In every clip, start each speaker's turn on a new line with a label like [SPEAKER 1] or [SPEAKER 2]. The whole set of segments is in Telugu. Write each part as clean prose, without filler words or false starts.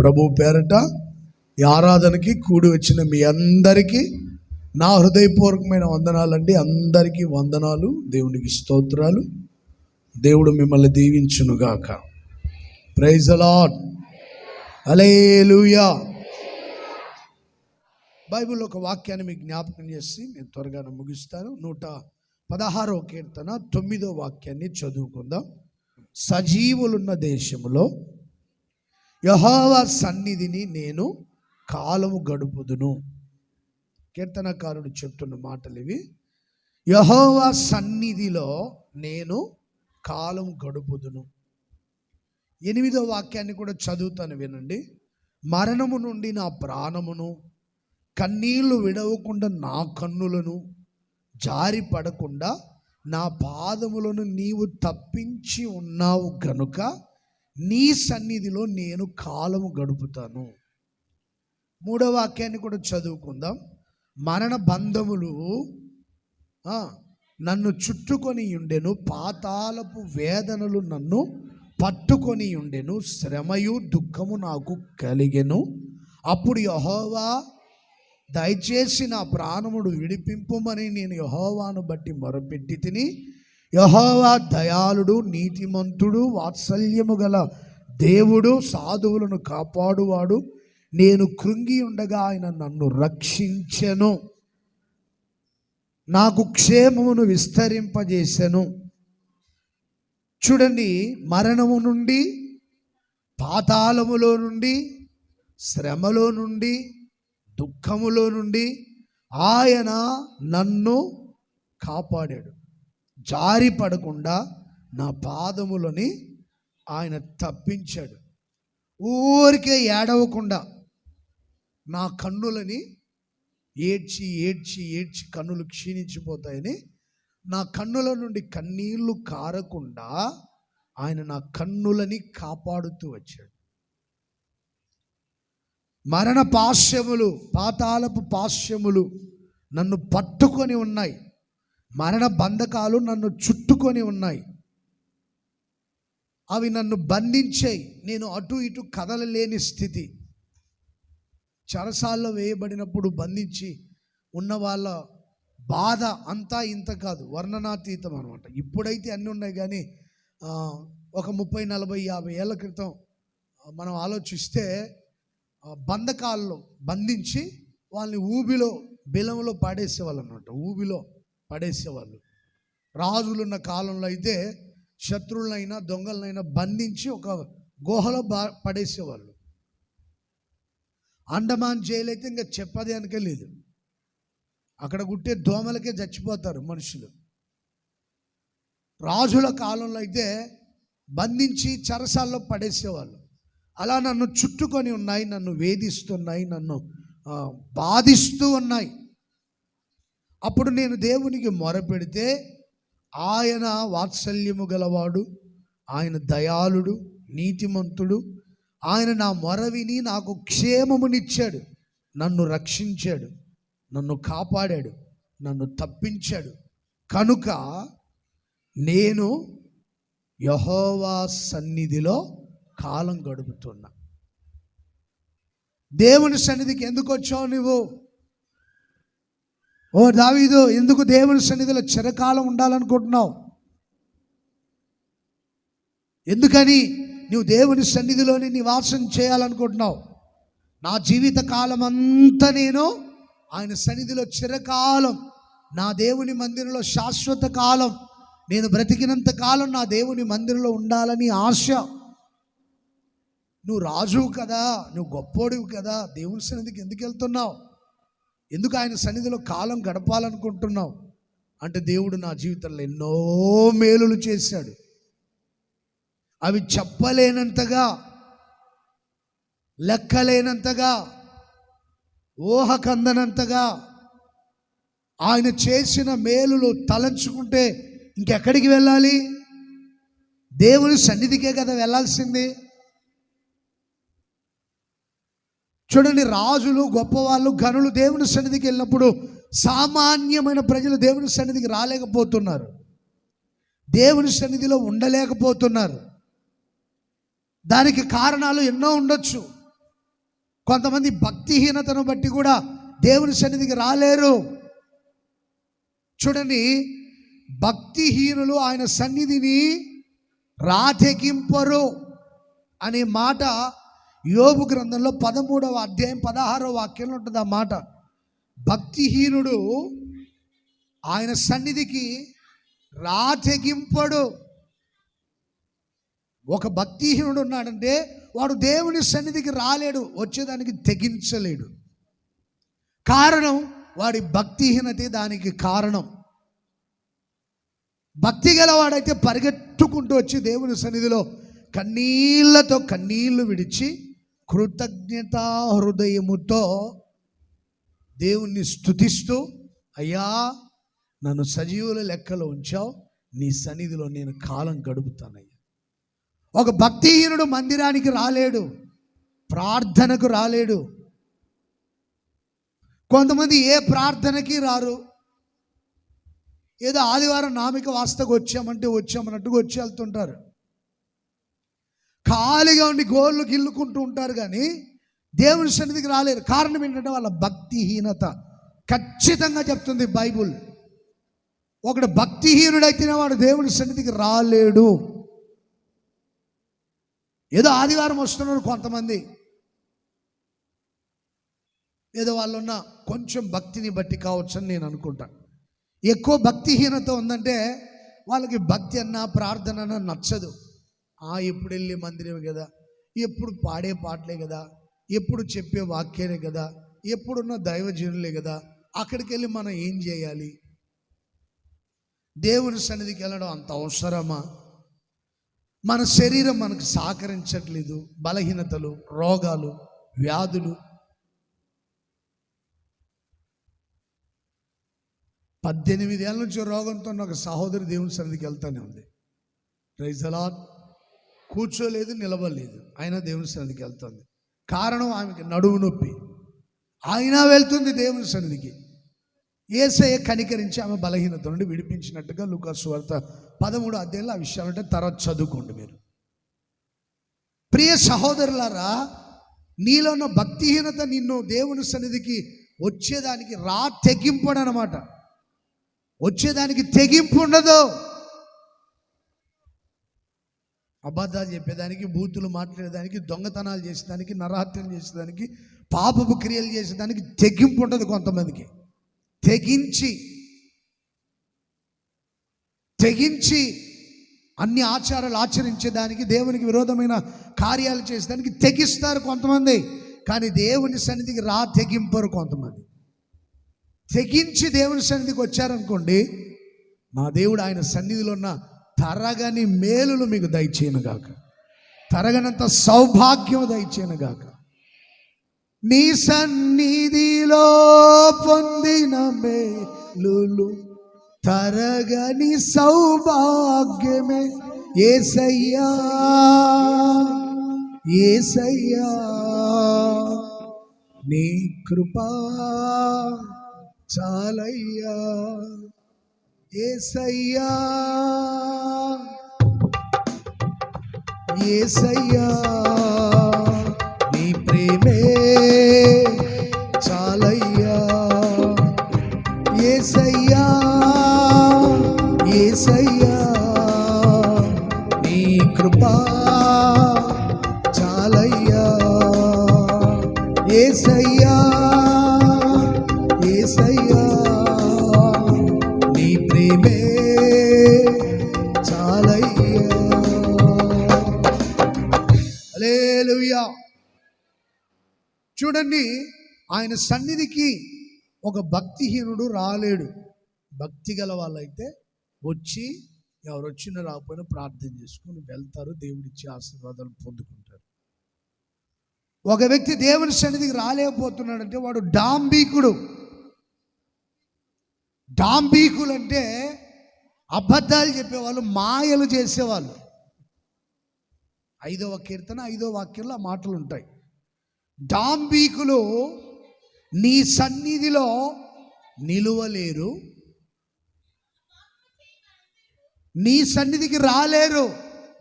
[SPEAKER 1] ప్రభు పేరట ఈ ఆరాధనకి కూడి వచ్చిన మీ అందరికీ నా హృదయపూర్వకమైన వందనాలండి. అందరికీ వందనాలు, దేవునికి స్తోత్రాలు. దేవుడు మిమ్మల్ని దీవించునుగాక. ప్రైజ్ ది లార్డ్, హల్లెలూయా. బైబిల్లో ఒక వాక్యాన్ని మీకు జ్ఞాపకం చేసి నేను త్వరగా ముగిస్తాను. 116వ కీర్తన 9వ వాక్యాన్ని చదువుకుందాం. సజీవులున్న దేశములో యెహోవా సన్నిధిని నేను కాలము గడుపుదును. కీర్తనకారుడు చెప్తున్న మాటలు ఇవి. యెహోవా సన్నిధిలో నేను కాలం గడుపుదును. 8వ వాక్యాన్ని కూడా చదువుతాను, వినండి. మరణము నుండి నా ప్రాణమును, కన్నీళ్లు విడవకుండా నా కన్నులను, జారి పడకుండా నా పాదములను నీవు తప్పించి ఉన్నావు గనుక నీ సన్నిధిలో నేను కాలము గడుపుతాను. 3వ వాక్యాన్ని కూడా చదువుకుందాం. మరణ బంధములు నన్ను చుట్టుకొని ఉండెను, పాతాళపు వేదనలు నన్ను పట్టుకొని ఉండెను, శ్రమయు దుఃఖము నాకు కలిగెను. అప్పుడు యెహోవా, దయచేసి నా ప్రాణముడు విడిపింపుమని నేను యెహోవాను బట్టి మొరపెట్టి తిని, యెహోవా దయాళుడు, నీతిమంతుడు, వాత్సల్యము గల దేవుడు, సాధువులను కాపాడువాడు. నేను కృంగి ఉండగా ఆయన నన్ను రక్షించెను, నాకు క్షేమమును విస్తరింపజేసెను. చూడండి, మరణము నుండి, పాతాళములో నుండి, శ్రమలో నుండి, దుఃఖములో నుండి ఆయన నన్ను కాపాడాడు. జారి పడకుండా నా పాదములని ఆయన తప్పించాడు. ఊరికే ఏడవకుండా నా కన్నులని ఏడ్చి ఏడ్చి ఏడ్చి కన్నులు క్షీణించిపోతాయని నా కన్నుల నుండి కన్నీళ్లు కారకుండా ఆయన నా కన్నులని కాపాడుతూ వచ్చాడు. మరణ పాశ్యములు, పాతాళపు పాశ్యములు నన్ను పట్టుకొని ఉన్నాయి. మరణ బంధకాలు నన్ను చుట్టుకొని ఉన్నాయి. అవి నన్ను బంధించాయి. నేను అటు ఇటు కదలలేని స్థితి. చెరసాల్లో వేయబడినప్పుడు బంధించి ఉన్న వాళ్ళ బాధ అంతా ఇంత కాదు, వర్ణనాతీతం అనమాట. ఇప్పుడైతే అన్నీ ఉన్నాయి, కానీ ఒక 30, 40, 50 ఏళ్ళ క్రితం మనం ఆలోచిస్తే బంధకాల్లో బంధించి వాళ్ళని ఊబిలో, బిలంలో పడేసేవాళ్ళు అనమాట. ఊబిలో పడేసేవాళ్ళు. రాజులున్న కాలంలో అయితే శత్రువులైనా దొంగలనైనా బంధించి ఒక గుహలో పడేసేవాళ్ళు. అండమాన్ జైలు అయితే ఇంకా చెప్పదేనికే లేదు. అక్కడ గుట్టే దోమలకే చచ్చిపోతారు మనుషులు. రాజుల కాలంలో అయితే బంధించి చెరసాల్లో పడేసేవాళ్ళు. అలా నన్ను చుట్టుకొని ఉన్నాయి, నన్ను వేధిస్తున్నాయి, నన్ను బాధిస్తూ ఉన్నాయి. అప్పుడు నేను దేవునికి మొరపెడితే ఆయన వాత్సల్యము గలవాడు, ఆయన దయాళుడు, నీతిమంతుడు. ఆయన నా మొర విని నాకు క్షేమమునిచ్చాడు, నన్ను రక్షించాడు, నన్ను కాపాడాడు, నన్ను తప్పించాడు. కనుక నేను యెహోవా సన్నిధిలో కాలం గడుపుతున్నా. దేవుని సన్నిధికి ఎందుకు వచ్చావు నువ్వు? ఓ దావీదు, ఎందుకు దేవుని సన్నిధిలో చిరకాలం ఉండాలనుకుంటున్నావు? ఎందుకని నువ్వు దేవుని సన్నిధిలోని నివాసం చేయాలనుకుంటున్నావు? నా జీవిత కాలం అంతా నేను ఆయన సన్నిధిలో చిరకాలం, నా దేవుని మందిరంలో శాశ్వత కాలం, నేను బ్రతికినంత కాలం నా దేవుని మందిరంలో ఉండాలని ఆశ. నువ్వు రాజువు కదా, నువ్వు గొప్పోడివి కదా, దేవుని సన్నిధికి ఎందుకు వెళ్తున్నావు? ఎందుకు ఆయన సన్నిధిలో కాలం గడపాలనుకుంటున్నావు అంటే, దేవుడు నా జీవితంలో ఎన్నో మేలులు చేశాడు. అవి చెప్పలేనంతగా, లెక్కలేనంతగా, ఊహకందనంతగా ఆయన చేసిన మేలులు తలంచుకుంటే ఇంకెక్కడికి వెళ్ళాలి? దేవుని సన్నిధికే కదా వెళ్ళాల్సింది. చూడండి, రాజులు, గొప్పవాళ్ళు, ఘనులు దేవుని సన్నిధికి వెళ్ళినప్పుడు సామాన్యమైన ప్రజలు దేవుని సన్నిధికి రాలేకపోతున్నారు, దేవుని సన్నిధిలో ఉండలేకపోతున్నారు. దానికి కారణాలు ఎన్నో ఉండొచ్చు. కొంతమంది భక్తిహీనతను బట్టి కూడా దేవుని సన్నిధికి రాలేరు. చూడండి, భక్తిహీనులు ఆయన సన్నిధిని రాతెగింపరు అనే మాట యోబు గ్రంథంలో 13వ అధ్యాయం 16వ వాక్యంలో ఉంటుంది. ఆ మాట, భక్తిహీనుడు ఆయన సన్నిధికి రాతెగింపడు. ఒక భక్తిహీనుడు ఉన్నాడంటే వాడు దేవుని సన్నిధికి రాలేడు, వచ్చేదానికి తెగించలేడు. కారణం వాడి భక్తిహీనతే దానికి కారణం. భక్తి గలవాడైతే పరిగెట్టుకుంటూ వచ్చి దేవుని సన్నిధిలో కన్నీళ్లతో కన్నీళ్లు విడిచి కృతజ్ఞతా హృదయముతో దేవుణ్ణి స్తుతిస్తూ, అయ్యా నన్ను సజీవుల లెక్కలో ఉంచావు, నీ సన్నిధిలో నేను కాలం గడుపుతానయ్యా. ఒక భక్తిహీనుడు మందిరానికి రాలేడు, ప్రార్థనకు రాలేడు. కొంతమంది ఏ ప్రార్థనకి రారు, ఏదో ఆదివారం నామిక వాస్తకు వచ్చామన్నట్టుగా వచ్చి వెళ్తుంటారు. ఖాళీగా ఉండి గోళ్ళు గిల్లుకుంటూ ఉంటారు, కానీ దేవుని సన్నిధికి రాలేరు. కారణం ఏంటంటే వాళ్ళ భక్తిహీనత. ఖచ్చితంగా చెప్తుంది బైబుల్, ఒకడు భక్తిహీనుడైతేనే వాడు దేవుని సన్నిధికి రాలేడు. ఏదో ఆదివారం వస్తున్నారు కొంతమంది, ఏదో వాళ్ళున్న కొంచెం భక్తిని బట్టి కావచ్చు అని నేను అనుకుంటాను. ఎక్కువ భక్తిహీనత ఉందంటే వాళ్ళకి భక్తి అన్నా ప్రార్థన అన్నా నచ్చదు. ఎప్పుడు వెళ్ళే మందిరమే కదా, ఎప్పుడు పాడే పాటలే కదా, ఎప్పుడు చెప్పే వాక్యాలే కదా, ఎప్పుడున్న దైవజనులే కదా, అక్కడికి వెళ్ళి మనం ఏం చేయాలి? దేవుని సన్నిధికి వెళ్ళడం అంత అవసరమా? మన శరీరం మనకు సహకరించట్లేదు, బలహీనతలు, రోగాలు, వ్యాధులు. 18 ఏళ్ళ నుంచి రోగంతో ఒక సహోదరి దేవుని సన్నిధికి వెళ్తానే ఉంది. Praise the Lord. కూర్చోలేదు, నిలబడలేదు, అయినా దేవుని సన్నిధికి వెళ్తుంది. కారణం ఆమెకి నడుము నొప్పి, అయినా వెళ్తుంది దేవుని సన్నిధికి. యేసయ్య కనికరించి ఆమె బలహీనత నుండి విడిపించినట్టుగా లూకాసు సువార్త 13వ అధ్యాయంలో ఆ విషయాలు అంటే తర్వాత చదువుకోండి మీరు. ప్రియ సహోదరులారా, నీలో ఉన్న భక్తిహీనత నిన్ను దేవుని సన్నిధికి వచ్చేదానికి తెగింపడు అన్నమాట. వచ్చేదానికి తెగింపు ఉండదు. అబద్ధాలు చెప్పేదానికి, బూతులు మాట్లాడేదానికి, దొంగతనాలు చేసేదానికి, నరహత్యలు చేసేదానికి, పాపపు క్రియలు చేసేదానికి తెగింపు ఉంటుంది కొంతమందికి. తెగించి అన్ని ఆచారాలు ఆచరించేదానికి, దేవునికి విరోధమైన కార్యాలు చేసేదానికి తెగిస్తారు కొంతమంది. కానీ దేవుని సన్నిధికి తెగింపరు కొంతమంది. తెగించి దేవుని సన్నిధికి వచ్చారనుకోండి, మా దేవుడు ఆయన సన్నిధిలో ఉన్న తరగని మేలులు మీకు దయచేయనుగాక, తరగనంత సౌభాగ్యం దయచేయనుగాక. నీ సన్నిధిలో పొందిన మేలులు తరగని సౌభాగ్యమే యేసయ్యా, యేసయ్యా నీ కృపా చాలయ్యా, యేసయ్యా యేసయ్యా నీ ప్రేమే చాలయ్యా, యేసయ్యా యేసయ్యా నీ కృపా చాలయ్యా, యేసయ్యా యేసయ్యా నీ ప్రేమే చాలయ్యా. హల్లెలూయా. చూడండి, ఆయన సన్నిధికి ఒక భక్తిహీనుడు రాలేడు. భక్తి గల వాళ్ళైతే వచ్చి ఎవరు వచ్చినా రాకపోయినా ప్రార్థన చేసుకొని వెళ్తారు, దేవుడిచ్చే ఆశీర్వాదాలు పొందుకుంటారు. ఒక వ్యక్తి దేవుని సన్నిధికి రాలేకపోతున్నాడంటే వాడు డాంబికుడు. డాంబికులు అంటే అబద్ధాలు చెప్పేవాళ్ళు, మాయలు చేసేవాళ్ళు. 5వ కీర్తన 5వ వాక్యంలో ఆ మాటలు ఉంటాయి. డాంబికులు నీ సన్నిధిలో నిలువలేరు, నీ సన్నిధికి రాలేరు.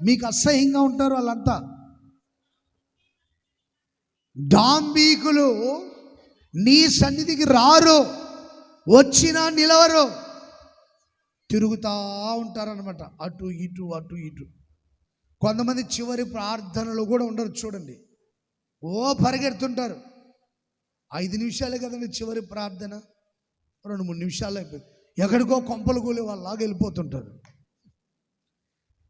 [SPEAKER 1] మీకు అసహ్యంగా ఉంటారు వాళ్ళంతా. డాంబికులు నీ సన్నిధికి రారు, వచ్చినా నిలవరు, తిరుగుతూ ఉంటారనమాట, అటు ఇటు అటు ఇటు. కొంతమంది చివరి ప్రార్థనలు కూడా ఉండరు చూడండి, పరిగెడుతుంటారు. 5 నిమిషాలే కదండి చివరి ప్రార్థన, 2-3 నిమిషాలు అయిపోయింది, ఎక్కడికో కొంపలు కూలే వాళ్ళలాగా వెళ్ళిపోతుంటారు.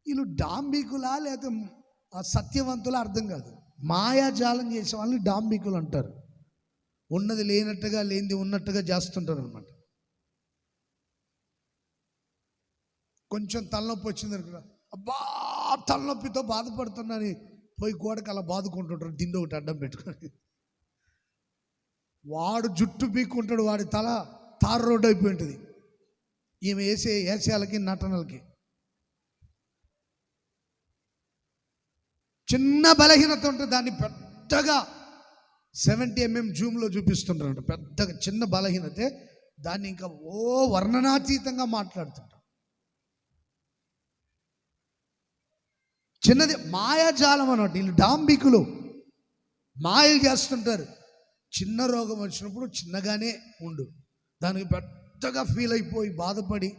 [SPEAKER 1] వీళ్ళు డాంబికులా లేకపోతే సత్యవంతులా అర్థం కాదు. మాయాజాలం చేసే వాళ్ళని డాంబికులు అంటారు. ఉన్నది లేనట్టుగా, లేనిది ఉన్నట్టుగా చేస్తుంటారు అనమాట. కొంచెం తలనొప్పి వచ్చింది అనుకున్నా, అబ్బా తలనొప్పితో బాధపడుతున్నాని పోయి గోడకు అలా బాదుకుంటుంటారు, దిండు ఒకటి అడ్డం పెట్టుకొని. వాడు జుట్టు పీక్కుంటాడు, వాడి తల తారు రోడ్డు అయిపోయి ఉంటుంది. ఈమె వేసే ఏసాలకి నటనలకి. చిన్న బలహీనత ఉంటుంది, దాన్ని పెద్దగా 70 mm జూమ్లో చూపిస్తుంటారు. పెద్దగా చిన్న బలహీనతే, దాన్ని ఇంకా వర్ణనాతీతంగా మాట్లాడుతుంటారు. చిన్నది మాయాజాలం అన్నట్టు. వీళ్ళు డాంబికులు, మాయలు చేస్తుంటారు. చిన్న రోగం వచ్చినప్పుడు చిన్నగానే ఉండు, దానికి పెద్దగా ఫీల్ అయిపోయి బాధపడి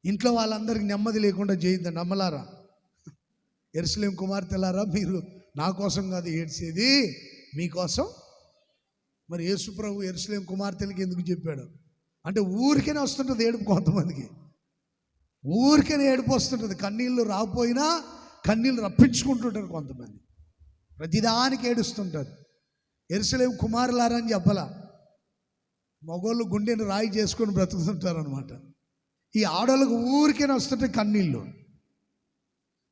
[SPEAKER 1] ఇంట్లో వాళ్ళందరికీ నెమ్మది లేకుండా చేయొద్దండి అమ్మలారా, యెరూషలేము కుమార్తెలారా. మీరు నా కోసం కాదు ఏడ్చేది, మీకోసం. మరి యేసుప్రభు యెరూషలేము కుమార్తెలకి ఎందుకు చెప్పాడు అంటే, ఊరికనే వస్తుంటుంది ఏడుపు. కొంతమందికి ఊరికనే ఏడుపు వస్తుంటుంది, కన్నీళ్ళు రాకపోయినా కన్నీళ్ళు రప్పించుకుంటుంటారు. కొంతమంది ప్రతిదానికి ఏడుస్తుంటారు. యెరూషలేము కుమారులారా అని చెప్పలా, మగోళ్ళు గుండెని రాయి చేసుకొని బ్రతుకుతుంటారు అనమాట. ఈ ఆడోళ్ళకు ఊరికైనా వస్తుంటే కన్నీళ్ళు.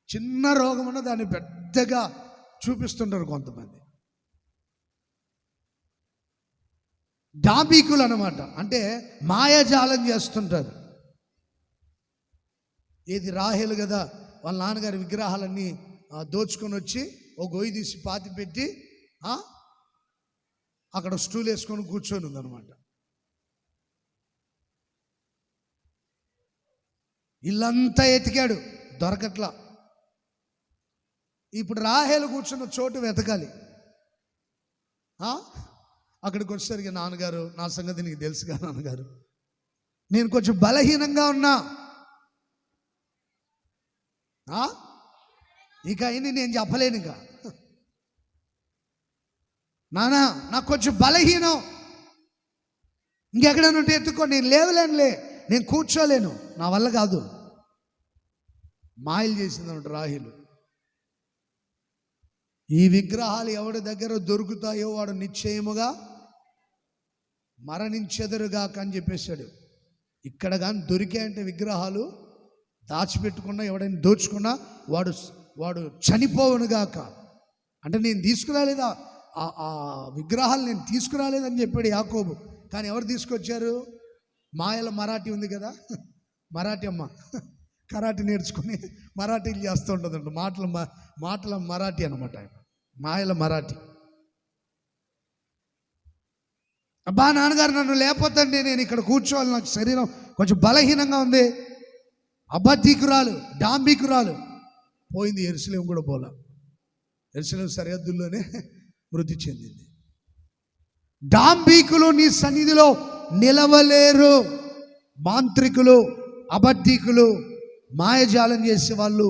[SPEAKER 1] చిన్న రోగం ఉన్న దాన్ని పెద్దగా చూపిస్తుంటారు కొంతమంది. డాంబికులు అన్నమాట, అంటే మాయాజాలం చేస్తుంటారు. ఏది రాహేలు కదా, వాళ్ళ నాన్నగారి విగ్రహాలన్నీ దోచుకొని వచ్చి ఓ గొయ్యి తీసి పాతి పెట్టి అక్కడ స్టూల్ వేసుకొని కూర్చొని ఉందన్నమాట. ఇల్లంతా ఎతికాడు, దొరకట్లా. ఇప్పుడు రాహేలు కూర్చున్న చోటు వెతకాలి. అక్కడికి వచ్చేసరికి, నాన్నగారు నా సంగతి నీకు తెలుసుగా నాన్నగారు, నేను కొంచెం బలహీనంగా ఉన్నా, ఇక అయినా నేను చెప్పలేను. ఇక నానా నాకు కొంచెం బలహీనం, ఇంకెక్కడైనా ఉంటే ఎత్తుకో, నేను లేవలేనులే, నేను కూర్చోలేను, నా వల్ల కాదు. మాయలు చేసిందన్నమాట రాహేలు. ఈ విగ్రహాలు ఎవడి దగ్గర దొరుకుతాయో వాడు నిశ్చయముగా మరణించెదరుగాక అని చెప్పేశాడు. ఇక్కడ కానీ దొరికాయంటే విగ్రహాలు దాచిపెట్టుకున్నా, ఎవడైనా దోచుకున్నా వాడు చనిపోవునుగాక. అంటే నేను తీసుకురాలేదా ఆ విగ్రహాలు, నేను తీసుకురాలేదని చెప్పాడు యాకోబు. కానీ ఎవరు తీసుకొచ్చారు? మాయల మరాఠీ ఉంది కదా, మరాఠీ అమ్మ కరాఠీ నేర్చుకుని మరాఠీలు చేస్తూ ఉంటుందంట. మాటల మరాఠీ అనమాట, మాయల మరాఠీ. అబ్బా నాన్నగారు నన్ను లేకపోతండి, నేను ఇక్కడ కూర్చోవాలి, నాకు శరీరం కొంచెం బలహీనంగా ఉంది. అబద్ధికురాలు, డాంబికురాలు పోయింది. యెరూషలేము కూడా పోలా, యెరూషలేము సరిహద్దుల్లోనే మృతి చెందింది. డాంబికులు నీ సన్నిధిలో నిలవలేరు. మాంత్రికులు, అబద్ధికులు, మాయజాలం చేసేవాళ్ళు,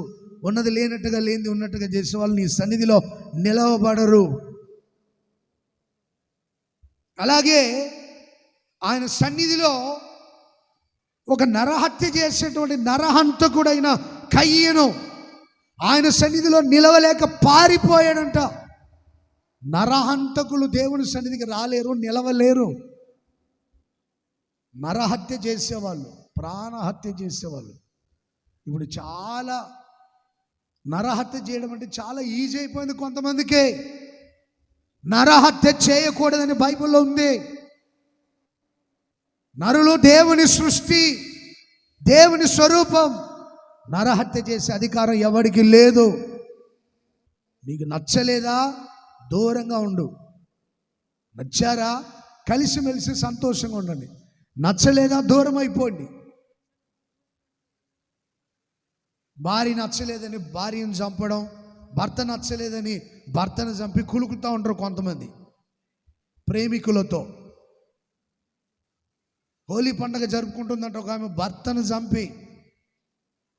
[SPEAKER 1] ఉన్నది లేనట్టుగా లేనిది ఉన్నట్టుగా చేసేవాళ్ళు నీ సన్నిధిలో నిలవబడరు. అలాగే ఆయన సన్నిధిలో ఒక నరహత్య చేసేటువంటి నరహంతకుడైన కయ్యను ఆయన సన్నిధిలో నిలవలేక పారిపోయాడంట. నరహంతకులు దేవుని సన్నిధికి రాలేరు, నిలవలేరు. నరహత్య చేసేవాళ్ళు, ప్రాణహత్య చేసేవాళ్ళు. ఇప్పుడు చాలా నరహత్య చేయడం అంటే చాలా ఈజీ అయిపోయింది కొంతమందికి. నరహత్య చేయకూడదని బైబిల్లో ఉంది. నరులు దేవుని సృష్టి, దేవుని స్వరూపం. నరహత్య చేసే అధికారం ఎవరికి లేదు. నీకు నచ్చలేదా దూరంగా ఉండు, నచ్చారా కలిసిమెలిసి సంతోషంగా ఉండండి, నచ్చలేదా దూరం అయిపోండి. భార్య నచ్చలేదని భార్యను చంపడం, భర్త నచ్చలేదని భర్తను చంపి కులుకుతూ ఉంటారు కొంతమంది ప్రేమికులతో. హోలీ పండుగ జరుపుకుంటుందంట ఒక ఆమె భర్తను చంపి.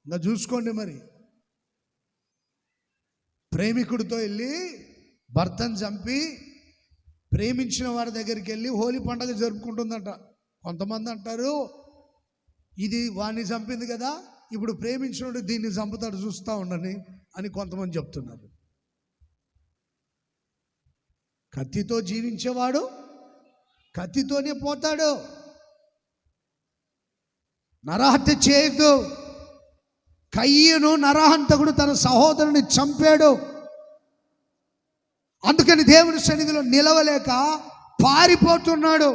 [SPEAKER 1] ఇంకా చూసుకోండి మరి, ప్రేమికుడితో వెళ్ళి భర్తను చంపి ప్రేమించిన వారి దగ్గరికి వెళ్ళి హోలీ పండుగ జరుపుకుంటుందంట. కొంతమంది అంటారు ఇది వాడిని చంపింది కదా, ఇప్పుడు ప్రేమించినోడు దీన్ని చంపుతాడు చూస్తూ ఉండని అని కొంతమంది చెప్తున్నారు. కత్తితో జీవించేవాడు కత్తితోనే పోతాడు. నరహత్య చేయొద్దు. కయ్యను నరహంతకుడు తన సహోదరుని చంపాడు. అందుకని దేవుని సన్నిధిలో నిలవలేక పారిపోతున్నాడు.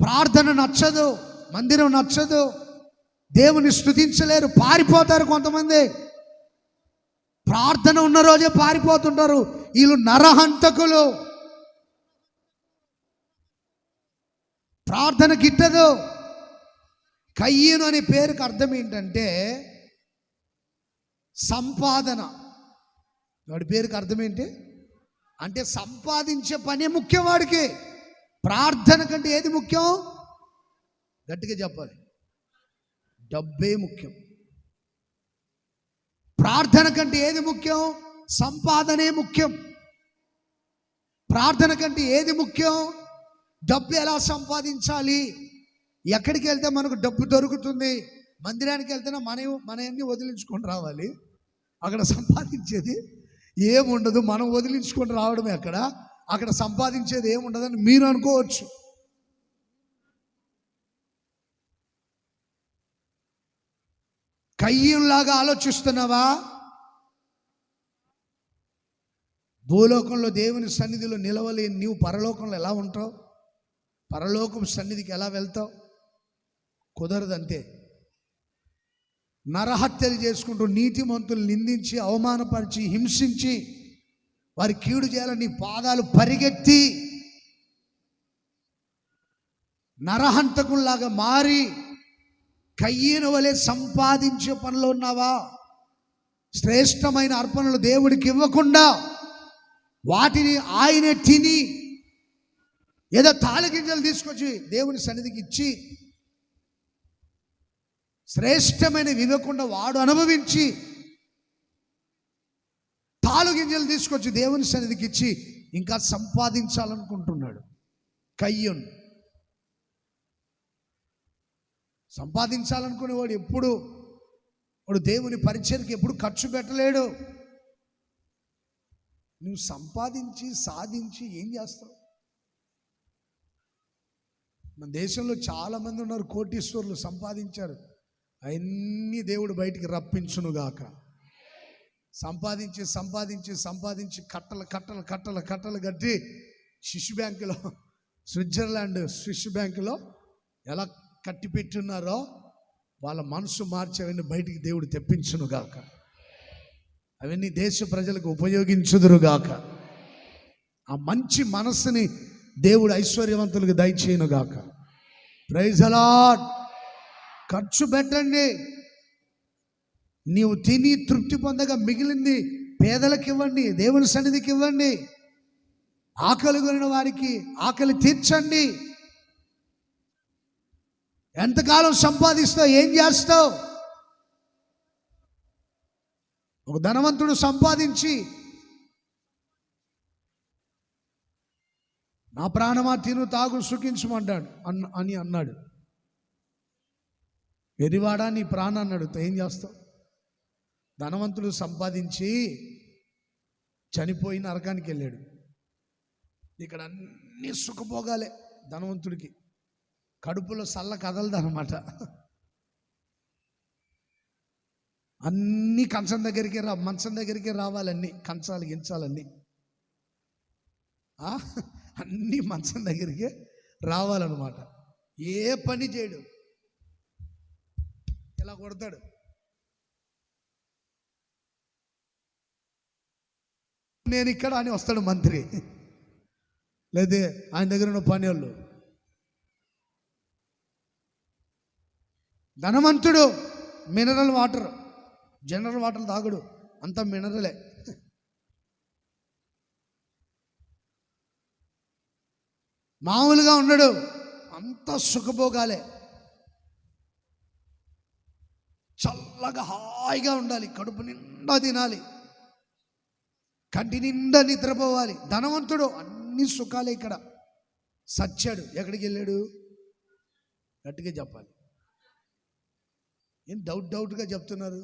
[SPEAKER 1] ప్రార్థన నచ్చదు, మందిరం నచ్చదు, దేవుని స్తుతించలేరు, పారిపోతారు కొంతమంది. ప్రార్థన ఉన్న రోజే పారిపోతుంటారు. వీళ్ళు నరహంతకులు. ప్రార్థన గిట్టదు. కయ్యను అనే పేరుకి అర్థం ఏంటంటే సంపాదన. వాడి పేరుకి అర్థం ఏంటి అంటే సంపాదించే పనే ముఖ్యం వాడికి. ప్రార్థన కంటే ఏది ముఖ్యం? గట్టిగా చెప్పాలి, డబ్బే ముఖ్యం. ప్రార్థన కంటే ఏది ముఖ్యం? సంపాదనే ముఖ్యం. ప్రార్థన కంటే ఏది ముఖ్యం? డబ్బు ఎలా సంపాదించాలి, ఎక్కడికి వెళ్తే మనకు డబ్బు దొరుకుతుంది. మందిరానికి వెళ్తేనే మనన్నీ వదిలించుకొని రావాలి. అక్కడ సంపాదించేది ఏముండదు, మనం వదిలించుకొని రావడమే. అక్కడ సంపాదించేది ఏముండదని మీరు అనుకోవచ్చు. కయ్యంలాగా ఆలోచిస్తున్నావా? భూలోకంలో దేవుని సన్నిధిలో నిలవలేని నీవు పరలోకంలో ఎలా ఉంటావు? పరలోకం సన్నిధికి ఎలా వెళ్తావు? కుదరదంతే. నరహత్యలు చేసుకుంటూ నీతిమంతులు నిందించి అవమానపరిచి హింసించి వారి కీడు చేయాలని నీ పాదాలు పరిగెత్తి నరహంతకుల్లాగా మారి కయ్యను వలె సంపాదించే పనిలో ఉన్నావా? శ్రేష్టమైన అర్పణలు దేవుడికి ఇవ్వకుండా వాటిని ఆయనే తిని ఏదో తాళగింజలు తీసుకొచ్చి దేవుని సన్నిధికి ఇచ్చి శ్రేష్టమైన ఇవ్వకుండా వాడు అనుభవించి తాళగింజలు తీసుకొచ్చి దేవుని సన్నిధికి ఇచ్చి ఇంకా సంపాదించాలనుకుంటున్నాడు కయ్యను. సంపాదించాలనుకునేవాడు వాడు దేవుని పరిచర్యకి ఎప్పుడు ఖర్చు పెట్టలేడు. నువ్వు సంపాదించి సాధించి ఏం చేస్తావు? మన దేశంలో చాలామంది ఉన్నారు కోటీశ్వరులు, సంపాదించారు. అవన్నీ దేవుడు బయటికి రప్పించునుగాక. సంపాదించి సంపాదించి సంపాదించి కట్టలు కట్టలు కట్టలు కట్టలు కట్టి స్విట్జర్లాండ్ స్విస్ బ్యాంకులో ఎలా కట్టి పెట్టున్నారో వాళ్ళ మనసు మార్చి అవన్నీ బయటికి దేవుడు తెప్పించునుగాక. అవన్నీ దేశ ప్రజలకు ఉపయోగించుదురుగాక. ఆ మంచి మనస్సుని దేవుడు ఐశ్వర్యవంతులకు దయచేయునుగాక. Praise the Lord. ఖర్చు పెట్టండి. నీవు తిని తృప్తి పొందగా మిగిలింది పేదలకు ఇవ్వండి, దేవుని సన్నిధికి ఇవ్వండి. ఆకలి కొనిన వారికి ఆకలి తీర్చండి. ఎంతకాలం సంపాదిస్తావు? ఏం చేస్తావు? ఒక ధనవంతుడు సంపాదించి నా ప్రాణమా తిను తాగు సుఖించమంటాడు అని అన్నాడు. వెరివాడా నీ ప్రాణాన్ని అడుగుతా ఏం చేస్తావు? ధనవంతుడు సంపాదించి చనిపోయి నరకానికి వెళ్ళాడు. ఇక్కడ అన్ని సుఖభోగాలే. ధనవంతుడికి కడుపులో సల్ల కదలదన్నమాట. అన్నీ మంచం దగ్గరికి రావాలి. అన్నీ కంచాలు గించాలన్నీ అన్నీ మంచం దగ్గరికి రావాలన్నమాట. ఏ పని చేయడు, ఇలా కొడతాడు. నేను ఇక్కడ అని వస్తాడు మంత్రి, లేదా ఆయన దగ్గర ఉన్న పని వాళ్ళు. ధనవంతుడు జనరల్ వాటర్ తాగుడు, అంత మినరలే. మామూలుగా ఉండడు, అంత సుఖభోగాలే. చల్లగా హాయిగా ఉండాలి, కడుపు నిండా తినాలి, కంటి నిండా నిద్రపోవాలి. ధనవంతుడు, అన్ని సుఖాలే. ఇక్కడ సచ్చాడు, ఎక్కడికి వెళ్ళాడు? గట్టిగా చెప్పాలి. ఏం డౌట్గా చెప్తున్నారు?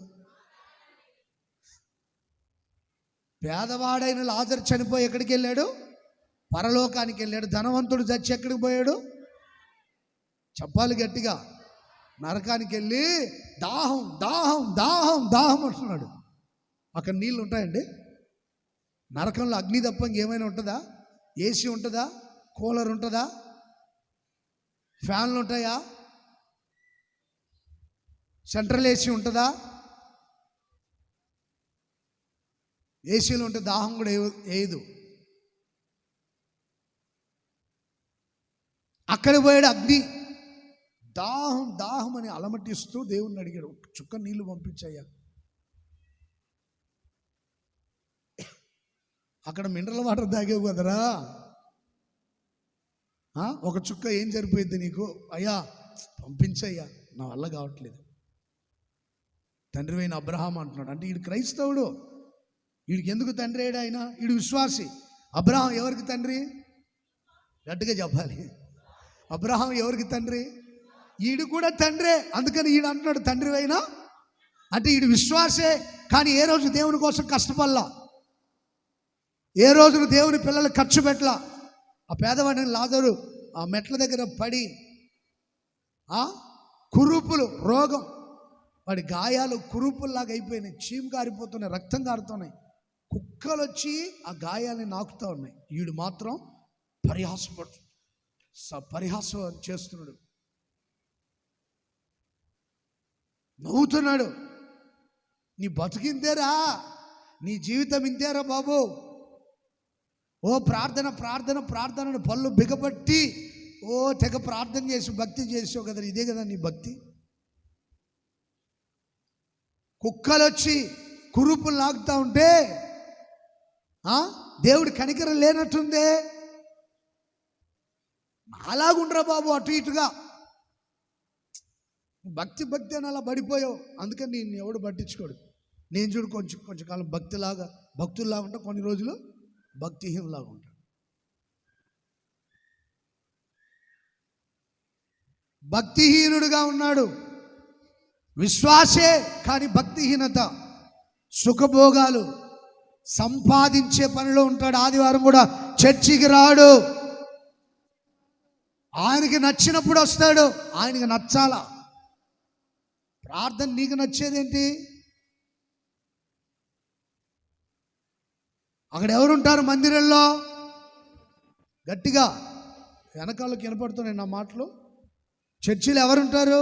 [SPEAKER 1] పేదవాడైన లాజరు చనిపోయి ఎక్కడికి వెళ్ళాడు? పరలోకానికి వెళ్ళాడు. ధనవంతుడు చచ్చి ఎక్కడికి పోయాడు? చెప్పాలి గట్టిగా. నరకానికి వెళ్ళి దాహం దాహం దాహం దాహం అంటున్నాడు. అక్కడ నీళ్ళు ఉంటాయండి? నరకంలో అగ్ని తప్ప ఇంకేమైనా ఉంటుందా? ఏసీ ఉంటుందా? కూలర్ ఉంటుందా? ఫ్యాన్లు ఉంటాయా? సెంట్రల్ ఏసీ ఉంటుందా? ఏసీలు ఉంటే దాహం కూడా వేయదు. అక్కడికి పోయాడు. అగ్ని దాహం దాహం అని అలమటిస్తూ దేవుణ్ణి అడిగాడు, ఒక చుక్క నీళ్లు పంపించయ్యా. అక్కడ మినరల్ వాటర్ తాగేవు కదరా, ఒక చుక్క ఏం సరిపోయింది నీకు? అయ్యా పంపించయ్యా, నా వల్ల కావట్లేదు. తండ్రి అయిన అబ్రహాం అంటున్నాడు. అంటే వీడు క్రైస్తవుడు, వీడికి ఎందుకు తండ్రి అయ్యాడు? ఆయన వీడు విశ్వాసి. అబ్రహాం ఎవరికి తండ్రి? గట్టిగా చెప్పాలి. అబ్రహాం ఎవరికి తండ్రి? ఈడు కూడా తండ్రే. అందుకని ఈడు అంటున్నాడు తండ్రి అయినా. అంటే ఈడు విశ్వాసే, కానీ ఏ రోజు దేవుని కోసం కష్టపడలా, ఏ రోజును దేవుని పిల్లలు ఖర్చు పెట్టలా. ఆ పేదవాడిని లాజరు ఆ మెట్ల దగ్గర పడి కురూపులు, రోగం, వాడి గాయాలు కురూపుల్లాగా అయిపోయినాయి, చీము కారిపోతున్నాయి, రక్తం కారుతున్నాయి, కుక్కలు వచ్చి ఆ గాయాలని నాకుతూ ఉన్నాయి. వీడు మాత్రం పరిహాసం చేస్తున్నాడు, నవ్వుతున్నాడు. నీ బతుకిందేరా, నీ జీవితం ఇంతేరా బాబు. ఓ ప్రార్థన ప్రార్థన ప్రార్థనను పళ్ళు బిగపట్టి ఓ తెగ ప్రార్థన చేసి భక్తి చేసావు కదా, ఇదే కదా నీ భక్తి? కుక్కలు వచ్చి కురుపులు లాగుతూ ఉంటే దేవుడి కనికరం లేనట్టుందే. అలాగుండ్రా బాబు, అటు ఇటుగా భక్తి భక్తి అని అలా పడిపోయావు. అందుకని నేను ఎవడు పట్టించుకోడు. నేను చూడు కొంచెం కాలం భక్తుల్లాగా ఉంటా, కొన్ని రోజులు భక్తిహీనులాగా ఉంటాడు. భక్తిహీనుడుగా ఉన్నాడు, విశ్వాసే కానీ భక్తిహీనత, సుఖభోగాలు, సంపాదించే పనిలో ఉంటాడు. ఆదివారం కూడా చర్చికి రాడు. ఆయనకి నచ్చినప్పుడు వస్తాడు, ఆయనకి నచ్చాలా. ప్రార్థన నీకు నచ్చేదేంటి? అక్కడ ఎవరుంటారు మందిరంలో? గట్టిగా వెనకాలకు వినపడుతున్నాయి నా మాటలు. చర్చిలో ఎవరుంటారు?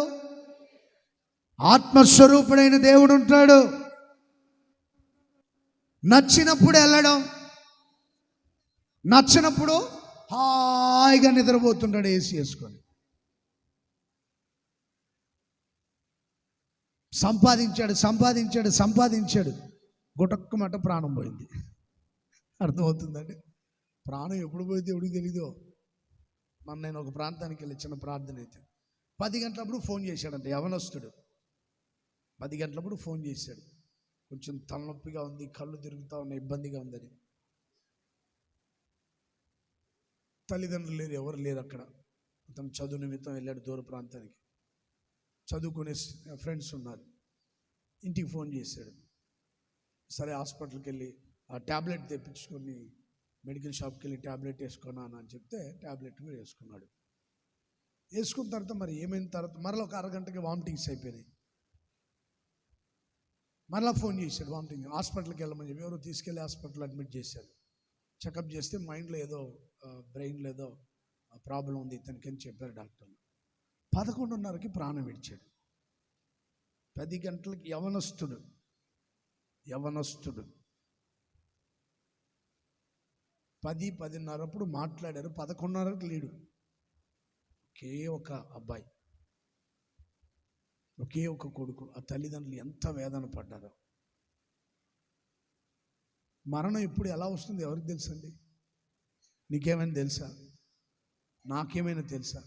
[SPEAKER 1] ఆత్మస్వరూపుడైన దేవుడు ఉంటాడు. నచ్చినప్పుడు వెళ్ళడం, నచ్చినప్పుడు హాయిగా నిద్రపోతుంటాడు ఏసీ వేసుకొని. సంపాదించాడు గుటక్కమట ప్రాణం పోయింది. అర్థమవుతుందండి? ప్రాణం ఎప్పుడు పోయింది ఎవడికి తెలీదు. నేను ఒక ప్రాంతానికి వెళ్ళి చిన్న ప్రార్థన అయితే 10 గంటలప్పుడు ఫోన్ చేశాడంట యవనస్తుడు. 10 గంటలప్పుడు ఫోన్ చేశాడు, కొంచెం తలనొప్పిగా ఉంది, కళ్ళు తిరుగుతూ ఉన్నాయి, ఇబ్బందిగా ఉందని. తల్లిదండ్రులు లేరు, ఎవరు లేరు అక్కడ. అతను చదువు నిమిత్తం వెళ్ళాడు దూర ప్రాంతానికి. చదువుకునే ఫ్రెండ్స్ ఉన్నారు. ఇంటికి ఫోన్ చేశాడు. సరే హాస్పిటల్కి వెళ్ళి ఆ ట్యాబ్లెట్ తెప్పించుకొని మెడికల్ షాప్కి వెళ్ళి ట్యాబ్లెట్ వేసుకున్నాను అని చెప్తే ట్యాబ్లెట్ కూడా వేసుకున్నాడు. వేసుకున్న తర్వాత మరి ఏమైన తర్వాత మరలా ఒక అరగంటకి వామిటింగ్స్ అయిపోయినాయి. మరలా ఫోన్ చేశాడు, వామిటింగ్, హాస్పిటల్కి వెళ్ళమని చెప్పి ఎవరో తీసుకెళ్ళి హాస్పిటల్ అడ్మిట్ చేశారు. చెకప్ చేస్తే మైండ్లో ఏదో బ్రెయిన్లో ఏదో ప్రాబ్లం ఉంది ఇతనికి అని చెప్పారు డాక్టర్లు. 11:30కి ప్రాణం విడిచాడు. 10 గంటలకి యవనస్తుడు 10-10:30 మాట్లాడారు. 11:30కి లేడు. ఒకే ఒక అబ్బాయి, ఒకే ఒక కొడుకు. ఆ తల్లిదండ్రులు ఎంత వేదన పడ్డారో. మరణం ఎప్పుడు ఎలా వస్తుంది ఎవరికి తెలుసండి? నీకేమైనా తెలుసా? నాకేమైనా తెలుసా?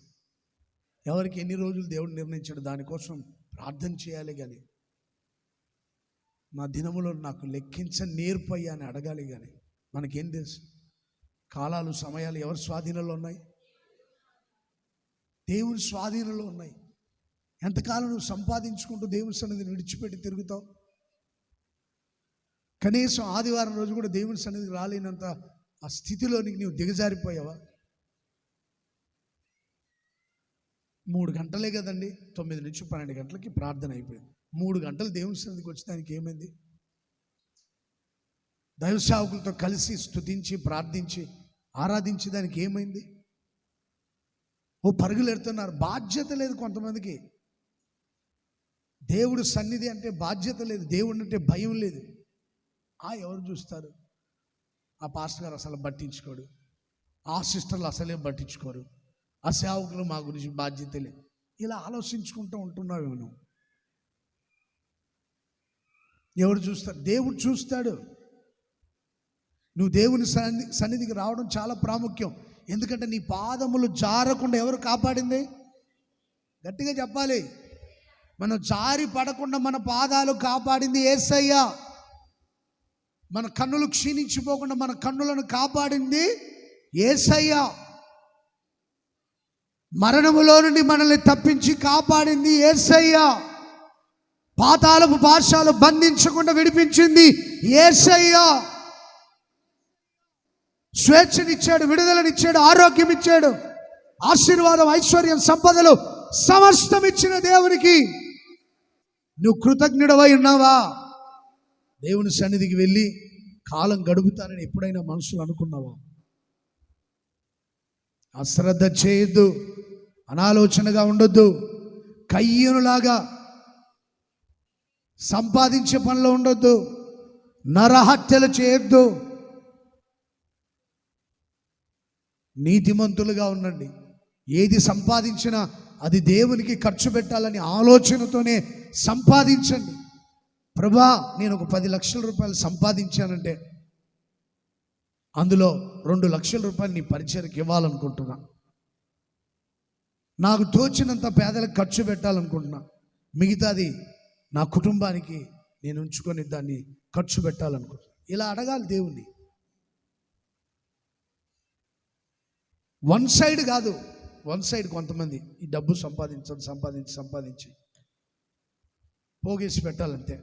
[SPEAKER 1] ఎవరికి ఎన్ని రోజులు దేవుడు నిర్ణయించాడు దానికోసం ప్రార్థన చేయాలి. కానీ నా దినములో నాకు లెక్కించ నేర్పయ్యా అని అడగాలి. కానీ మనకేం తెలుసు? కాలాలు సమయాలు ఎవరి స్వాధీనంలో ఉన్నాయి? దేవుని స్వాధీనంలో ఉన్నాయి. ఎంతకాలం నువ్వు సంపాదించుకుంటూ దేవుని సన్నిధిని విడిచిపెట్టి తిరుగుతావు? కనీసం ఆదివారం రోజు కూడా దేవుని సన్నిధికి రాలేనంత ఆ స్థితిలోనికి నువ్వు దిగజారిపోయావా? 3 గంటలే కదండి, 9 నుంచి 12 గంటలకి ప్రార్థన అయిపోయింది. 3 గంటలు దేవుని సన్నిధికి వచ్చి దానికి ఏమైంది? దైవ సేవకులతో కలిసి స్తుతించి ప్రార్థించి ఆరాధించి దానికి ఏమైంది? పరుగులు ఎడుతున్నారు. బాధ్యత లేదు కొంతమందికి. దేవుడు సన్నిధి అంటే బాధ్యత లేదు, దేవుడు అంటే భయం లేదు. ఎవరు చూస్తారు? ఆ పాస్టర్ గారు అసలు పట్టించుకోడు, ఆ సిస్టర్లు అసలే పట్టించుకోరు, ఆ సేవకులు మా గురించి బాధ్యత లేదు. ఇలా ఆలోచించుకుంటూ ఉంటున్నావు. నువ్వు ఎవరు చూస్తారు? దేవుడు చూస్తాడు. నువ్వు దేవుని సన్నిధికి రావడం చాలా ప్రాముఖ్యం. ఎందుకంటే నీ పాదములు జారకుండా ఎవరు కాపాడింది? గట్టిగా చెప్పాలి. మనం జారి పడకుండా మన పాదాలు కాపాడింది యేసయ్య. మన కన్నులు క్షీణించిపోకుండా మన కన్నులను కాపాడింది యేసయ్య. మరణములో నుండి మనల్ని తప్పించి కాపాడింది యేసయ్య. పాతాళపు పాశాలు బంధించకుండా విడిపించింది యేసయ్య. స్వేచ్ఛనిచ్చాడు, విడుదలనిచ్చాడు, ఆరోగ్యం ఇచ్చాడు, ఆశీర్వాదం, ఐశ్వర్యం, సంపదలు సమస్తం ఇచ్చిన దేవునికి నువ్వు కృతజ్ఞుడవై ఉన్నావా? దేవుని సన్నిధికి వెళ్ళి కాలం గడుపుతానని ఎప్పుడైనా మనసులో అనుకున్నావా? అశ్రద్ధ చేయొద్దు, అనాలోచనగా ఉండొద్దు, కయ్యనులాగా సంపాదించే పనిలో ఉండొద్దు, నరహత్యలు చేయొద్దు, నీతిమంతులుగా ఉండండి. ఏది సంపాదించినా అది దేవునికి ఖర్చు పెట్టాలని ఆలోచనతోనే సంపాదించండి. ప్రభా, నేను ఒక 10 లక్షల రూపాయలు సంపాదించానంటే అందులో 2 లక్షల రూపాయలు నీ పరిచర్యకి ఇవ్వాలనుకుంటున్నా. నాకు తోచినంత పేదలకు ఖర్చు పెట్టాలనుకుంటున్నా. మిగతాది నా కుటుంబానికి నేను ఉంచుకొని దాన్ని ఖర్చు పెట్టాలనుకుంటున్నా. ఇలా అడగాలి దేవుణ్ణి. వన్ సైడ్ కాదు. వన్ సైడ్ కొంతమంది ఈ డబ్బు సంపాదించి పోగేసి పెట్టాలంతే.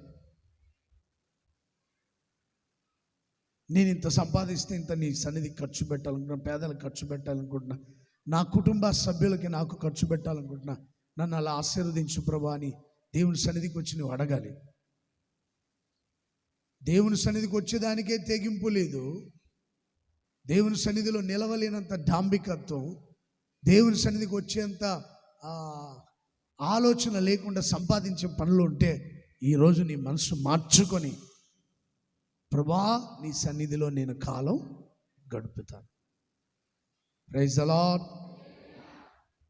[SPEAKER 1] నేను ఇంత సంపాదిస్తే ఇంత నీ సన్నిధికి ఖర్చు పెట్టాలనుకుంటున్నా, పేదలకు ఖర్చు పెట్టాలనుకుంటున్నా, నా కుటుంబ సభ్యులకి నాకు ఖర్చు పెట్టాలనుకుంటున్నా, నన్ను అలా ఆశీర్వదించు ప్రభా అని దేవుని సన్నిధికి వచ్చి నువ్వు అడగాలి. దేవుని సన్నిధికి వచ్చేదానికే తెగింపు లేదు, దేవుని సన్నిధిలో నిలవలేనంత డాంబికత్వం, దేవుని సన్నిధికి వచ్చేంత ఆలోచన లేకుండా సంపాదించే పనులు ఉంటే ఈరోజు నీ మనసు మార్చుకొని ప్రభా నీ సన్నిధిలో నేను కాలం గడుపుతాను. Praise the Lord,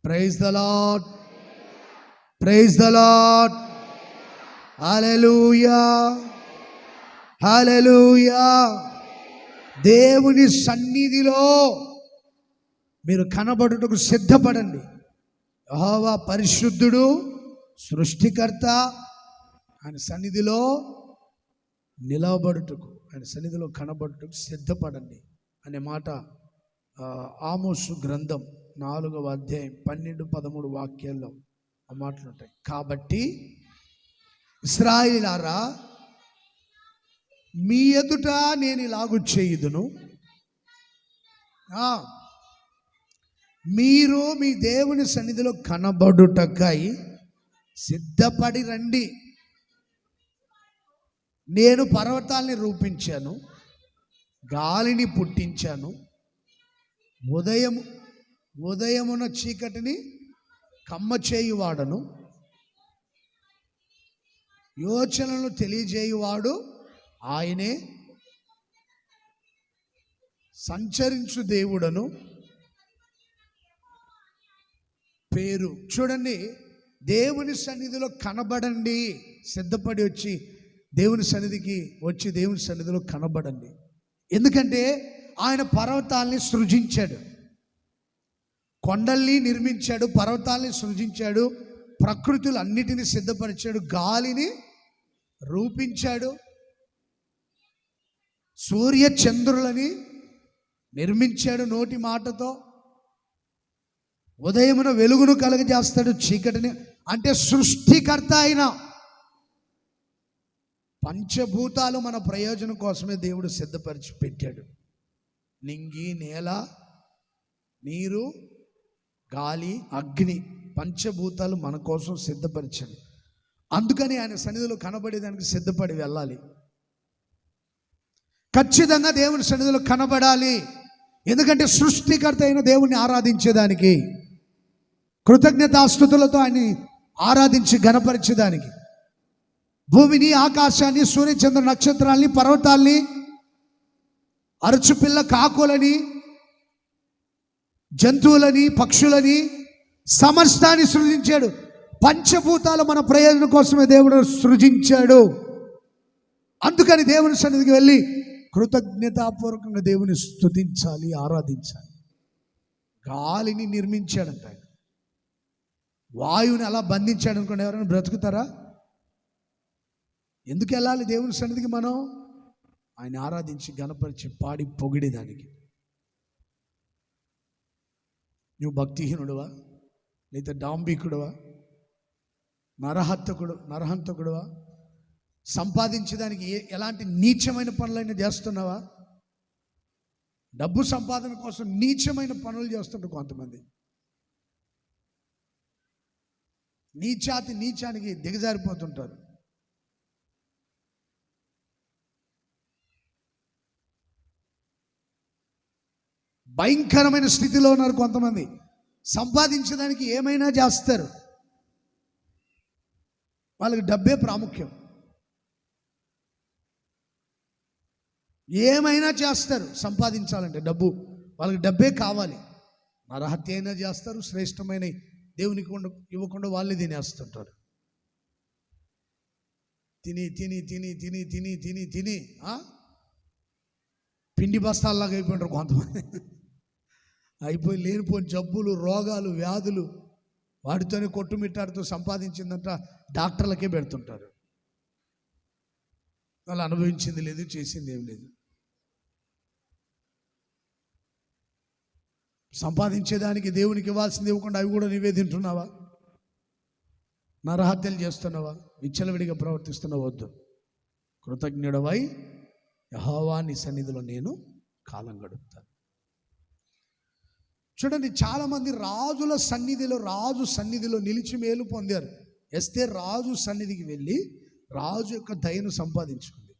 [SPEAKER 1] praise the Lord, praise the Lord. Hallelujah, hallelujah. దేవుని సన్నిధిలో మీరు కనబడుటకు సిద్ధపడండి. యెహోవా పరిశుద్ధుడు, సృష్టికర్త. ఆయన సన్నిధిలో నిలబడుటకు, ఆయన సన్నిధిలో కనబడుటకు సిద్ధపడండి అనే మాట ఆమోసు గ్రంథం 4వ అధ్యాయం 12-13 వాక్యాల్లో ఆ మాటలు ఉంటాయి. కాబట్టి ఇశ్రాయేలులారా, మీ ఎదుట నేను ఇలాగు చేయుదును, మీరు మీ దేవుని సన్నిధిలో కనబడుటకై సిద్ధపడి రండి. నేను పర్వతాల్ని రూపించాను, గాలిని పుట్టించాను, ఉదయమున చీకటిని కమ్మ చేయువాడను, యోచనలు తెలియజేయువాడు ఆయనే, సంచరించు దేవుడను పేరు. చూడండి, దేవుని సన్నిధిలో కనబడండి. సిద్ధపడి వచ్చి దేవుని సన్నిధికి వచ్చి దేవుని సన్నిధిలో కనబడండి. ఎందుకంటే ఆయన పర్వతాల్ని సృజించాడు, కొండల్ని నిర్మించాడు, పర్వతాల్ని సృజించాడు, ప్రకృతులు అన్నిటిని సిద్ధపరిచాడు, గాలిని రూపించాడు, సూర్య చంద్రులని నిర్మించాడు నోటి మాటతో, ఉదయమున వెలుగును కలుగజేస్తాడు, చీకటిని. అంటే సృష్టికర్త అయిన పంచభూతాలు మన ప్రయోజనం కోసమే దేవుడు సిద్ధపరిచి పెట్టాడు. నింగి, నేల, నీరు, గాలి, అగ్ని, పంచభూతాలు మన కోసం సిద్ధపరిచాడు. అందుకని ఆయన సన్నిధిలో కనబడేదానికి సిద్ధపడి వెళ్ళాలి. ఖచ్చితంగా దేవుని సన్నిధిలో కనబడాలి. ఎందుకంటే సృష్టికర్త అయిన దేవుణ్ణి ఆరాధించేదానికి, కృతజ్ఞతాస్తుతులతో ఆయన్ని ఆరాధించి గణపరిచేదానికి, భూమిని, ఆకాశాన్ని, సూర్యచంద్ర నక్షత్రాల్ని, పర్వతాల్ని, అరచుపిల్ల కాకులని, జంతువులని, పక్షులని, సమస్తాన్ని సృజించాడు. పంచభూతాలు మన ప్రయోజనం కోసమే దేవుడు సృజించాడు. అందుకని దేవుని సన్నిధికి వెళ్ళి కృతజ్ఞతాపూర్వకంగా దేవుని స్తుతించాలి, ఆరాధించాలి. గాలిని నిర్మించాడంట ఆయన, వాయువుని అలా బంధించాడు అనుకోండి, ఎవరైనా బ్రతుకుతారా? ఎందుకు వెళ్ళాలి దేవుని సన్నిధికి? మనం ఆయన ఆరాధించి గణపరిచి పాడి పొగిడేదానికి. నువ్వు భక్తిహీనుడువా, లేదా డాంబికుడువా, నరహంతకుడువా, సంపాదించడానికి ఎలాంటి నీచమైన పనులైనా చేస్తున్నావా? డబ్బు సంపాదన కోసం నీచమైన పనులు చేస్తుంటారు కొంతమంది. నీచానికి దిగజారిపోతుంటారు. భయంకరమైన స్థితిలో ఉన్నారు కొంతమంది. సంపాదించడానికి ఏమైనా చేస్తారు, వాళ్ళకి డబ్బే ప్రాముఖ్యం. ఏమైనా చేస్తారు సంపాదించాలంటే డబ్బు, వాళ్ళకి డబ్బే కావాలి. నరహత్య అయినా చేస్తారు, శ్రేష్టమైన దేవునికి ఇవ్వకుండా వాళ్ళే తినేస్తుంటారు. తిని తిని తిని తిని తిని తిని తిని పిండి బస్తాల్లాగా అయిపోయింటారు కొంతమంది. అయిపోయి లేనిపోయిన జబ్బులు, రోగాలు, వ్యాధులు, వాటితోనే కొట్టుమిట్టాడుతూ సంపాదించిందంట డాక్టర్లకే పెడుతుంటారు. వాళ్ళు అనుభవించింది లేదు, చేసింది ఏం లేదు. సంపాదించేదానికి దేవునికి ఇవ్వాల్సింది ఇవ్వకుండా అవి కూడా నీవే తింటున్నావా? నరహత్యలు చేస్తున్నావా? విచ్చలవిడిగా ప్రవర్తిస్తున్నావా? వద్దు. కృతజ్ఞుడవై యెహోవా నీ సన్నిధిలో నేను కాలం గడుపుతాను. చూడండి, చాలామంది రాజు సన్నిధిలో నిలిచి మేలు పొందారు. ఎస్తేర్ రాజు సన్నిధికి వెళ్ళి రాజు యొక్క దయను సంపాదించుకుంది.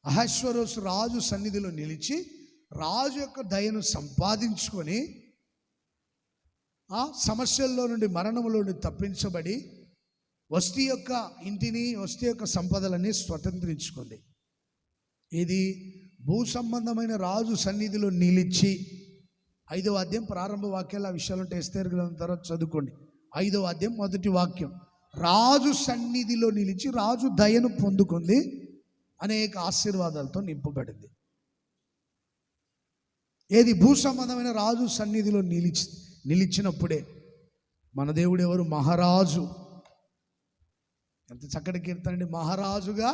[SPEAKER 1] అహష్వేరోషు రాజు సన్నిధిలో నిలిచి రాజు యొక్క దయను సంపాదించుకొని ఆ సమస్యల్లో నుండి, మరణంలో నుండి తప్పించబడి వస్తీ యొక్క ఇంటిని, వస్తీ యొక్క సంపదలన్నీ స్వతంత్రించుకుంది. ఇది భూ సంబంధమైన రాజు సన్నిధిలో నిలిచి, 5వ అధ్యాయం ప్రారంభ వాక్యాలు ఆ విషయాలు ఉంటే ఎస్తేరు గ్రంథం తర్వాత చదువుకోండి. 5వ అధ్యాయం 1వ వాక్యం. రాజు సన్నిధిలో నిలిచి రాజు దయను పొందుకుంది, అనేక ఆశీర్వాదాలతో నింపబడింది. ఏది? భూ సంబంధమైన రాజు సన్నిధిలో నిలిచినప్పుడే. మన దేవుడు ఎవరు? మహారాజు. ఎంత చక్కటి కీర్తనండి! మహారాజుగా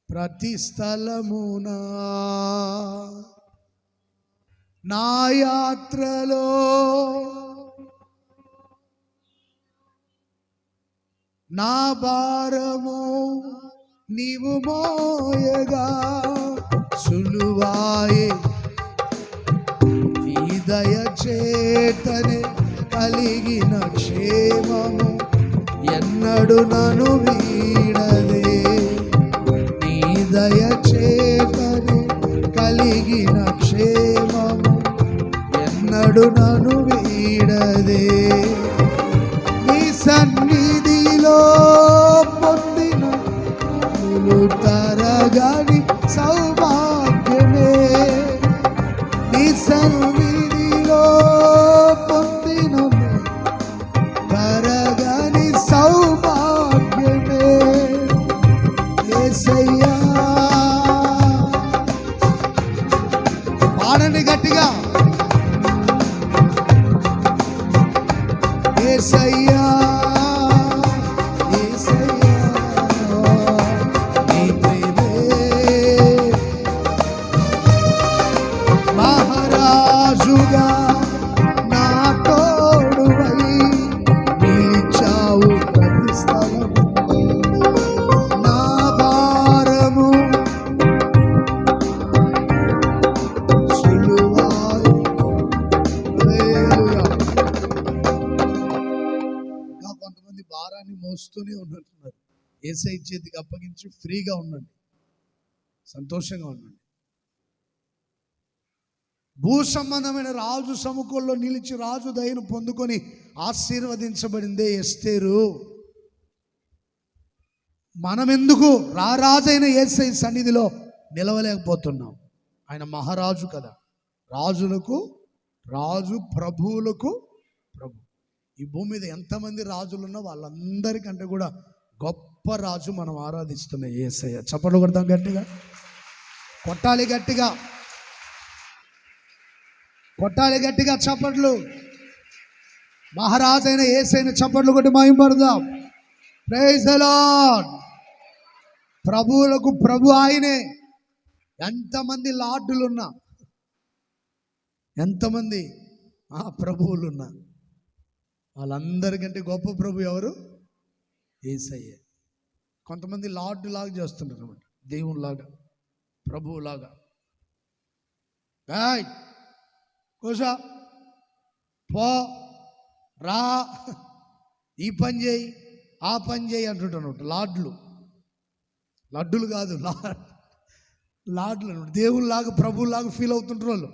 [SPEAKER 1] ప్రతి స్థలమునా నా యాత్రలో నా భారము నీవు మోయగా సులువాయే నీ దయ చేతనే కలిగిన క్షేమము ఎన్నడు నన్ను వీడదే. నీ దయ చేతనే కలిగిన క్షేమము ఎన్నడు నన్ను వీడదే. నీ సన్నిధిలో పొందిన తరగని సౌభాగ్యమే. నీ సన్నిధిలో పొందిన యేసయ్యా యేసయ్యా నీ ప్రేమే మహారాజుగా నా తోడువై నిలిచావు ప్రతి స్థలము నా భారము సులువాయి. హల్లెలూయా. ఇంకా కొంతమంది భారాన్ని మోస్తూనే ఉన్నట్టున్నారు. యేసయ్య చేతికి అప్పగించి ఫ్రీగా ఉండండి, సంతోషంగా ఉండండి. భూ సంబంధమైన రాజు సముఖంలో నిలిచి రాజు దయను పొందుకొని ఆశీర్వదించబడిందే ఎస్తేరు. మనమెందుకు రారాజైన యేసయ్య సన్నిధిలో నిలవలేకపోతున్నాం? ఆయన మహారాజు కదా, రాజులకు రాజు, ప్రభువులకు ప్రభు. ఈ భూమి మీద ఎంతమంది రాజులున్నా వాళ్ళందరికంటే కూడా గొప్ప రాజు మనం ఆరాధిస్తున్న యేసయ్య. చప్పట్లు కొడతాం గట్టిగా, కొట్టాలి గట్టిగా, కొట్టాలి గట్టిగా చప్పట్లు. మహారాజైన యేసయ్యను చప్పట్లు కొట్టి మహిమపడదాం. Praise the lord. ప్రభువులకు ప్రభు ఆయనే. ఎంతమంది లార్డులున్నా, ఎంతమంది ప్రభువులున్నా, వాళ్ళందరికంటే గొప్ప ప్రభు ఎవరు? యేసయ్య. కొంతమంది లార్డు లాగా చేస్తున్నారు అన్నమాట, దేవునిలాగా, ప్రభువులాగా. కూసా, పో, రా, ఈ పని చేయి, ఆ పని చేయి అంటుంటాను. లార్డులు, లడ్డులు కాదు, లార్డులు. దేవుళ్ళలాగా, ప్రభువులాగా ఫీల్ అవుతుంటారు వాళ్ళు.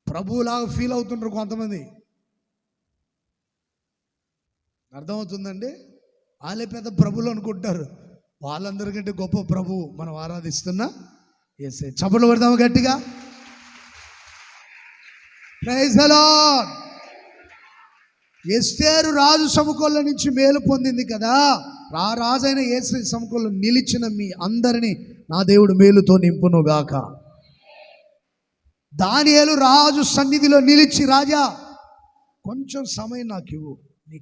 [SPEAKER 1] ప్రభువులాగా ఫీల్ అవుతుంటారు కొంతమంది. అర్థమవుతుందండి? వాళ్ళే పెద్ద ప్రభులు అనుకుంటారు. వాళ్ళందరికంటే గొప్ప ప్రభువు మనం ఆరాధిస్తున్నా యేసయ్య. చప్పట్లు పెడదాము గట్టిగా. Praise the Lord. ఎస్తేరు రాజు సముఖంలో నుంచి మేలు పొందింది కదా. రాజైన యేసయ్య సముఖంలో నిలిచిన మీ అందరినీ నా దేవుడు మేలుతో నింపునుగాక. దానియేలు రాజు సన్నిధిలో నిలిచి, రాజా కొంచెం సమయం నాకు ఇవ్వు, నీ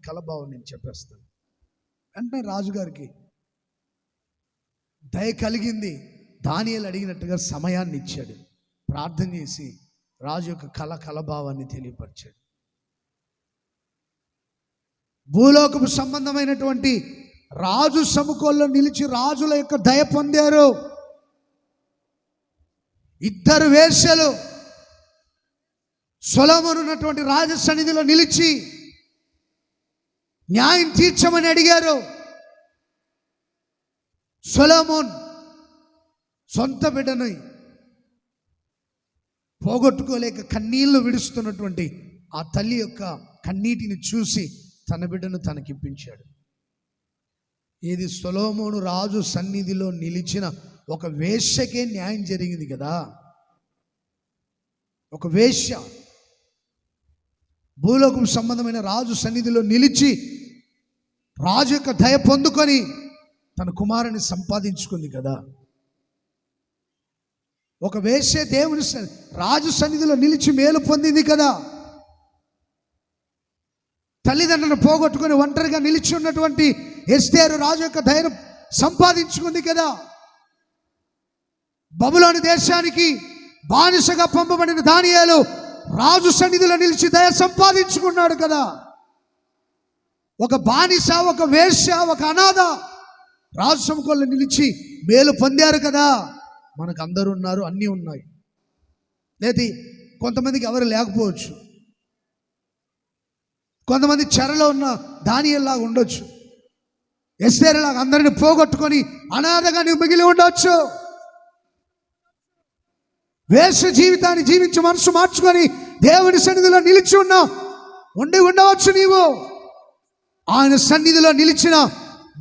[SPEAKER 1] కళ భావం నేను చెప్పేస్తాను. వెంటనే రాజుగారికి దయ కలిగింది. దానియేలు అడిగినట్టుగా సమయాన్ని ఇచ్చాడు. ప్రార్థన చేసి రాజు యొక్క కళభావాన్ని తెలియపరిచాడు. భూలోకపు సంబంధమైనటువంటి రాజు సముఖంలో నిలిచి రాజుల యొక్క దయ పొందారు. ఇద్దరు వేశ్యలు సొలొమోను ఉన్నటువంటి రాజ సన్నిధిలో నిలిచి న్యాయం తీర్చమని అడిగారు. సొలొమోన్ సొంత బిడ్డను పోగొట్టుకోలేక కన్నీళ్లు విడుస్తున్నటువంటి ఆ తల్లి యొక్క కన్నీటిని చూసి తన బిడ్డను తనకిప్పించాడు. ఇది సొలొమోను రాజు సన్నిధిలో నిలిచిన ఒక వేశ్యకే న్యాయం జరిగింది కదా. ఒక వేశ్య భూలోకం సంబంధమైన రాజు సన్నిధిలో నిలిచి రాజు యొక్క దయ పొందుకొని తన కుమారుని సంపాదించుకుంది కదా. ఒక వేశ్య దేవుని రాజు సన్నిధిలో నిలిచి మేలు పొందింది కదా. తల్లిదండ్రులను పోగొట్టుకుని ఒంటరిగా నిలిచి ఉన్నటువంటి ఎస్తేరు రాజు యొక్క దయను సంపాదించుకుంది కదా. బబులోను దేశానికి బానిసగా పంపబడిన దానియేలు రాజు సన్నిధిలో నిలిచి దయ సంపాదించుకున్నాడు కదా. ఒక బానిస, ఒక వేశ్య, ఒక అనాథ రాజు సముఖంలో నిలిచి మేలు పొందారు కదా. మనకు అందరూ ఉన్నారు, అన్నీ ఉన్నాయి. లేదా కొంతమందికి ఎవరు లేకపోవచ్చు. కొంతమంది చెరలో ఉన్న దానియేలులాగా ఉండొచ్చు. ఎస్తేరులాగా అందరిని పోగొట్టుకొని అనాథగా నువ్వు మిగిలి ఉండొచ్చు. వేశ్య జీవితాన్ని జీవించి మనసు మార్చుకొని దేవుని సన్నిధిలో నిలిచి ఉండవచ్చు నీవు. ఆయన సన్నిధిలో నిలిచిన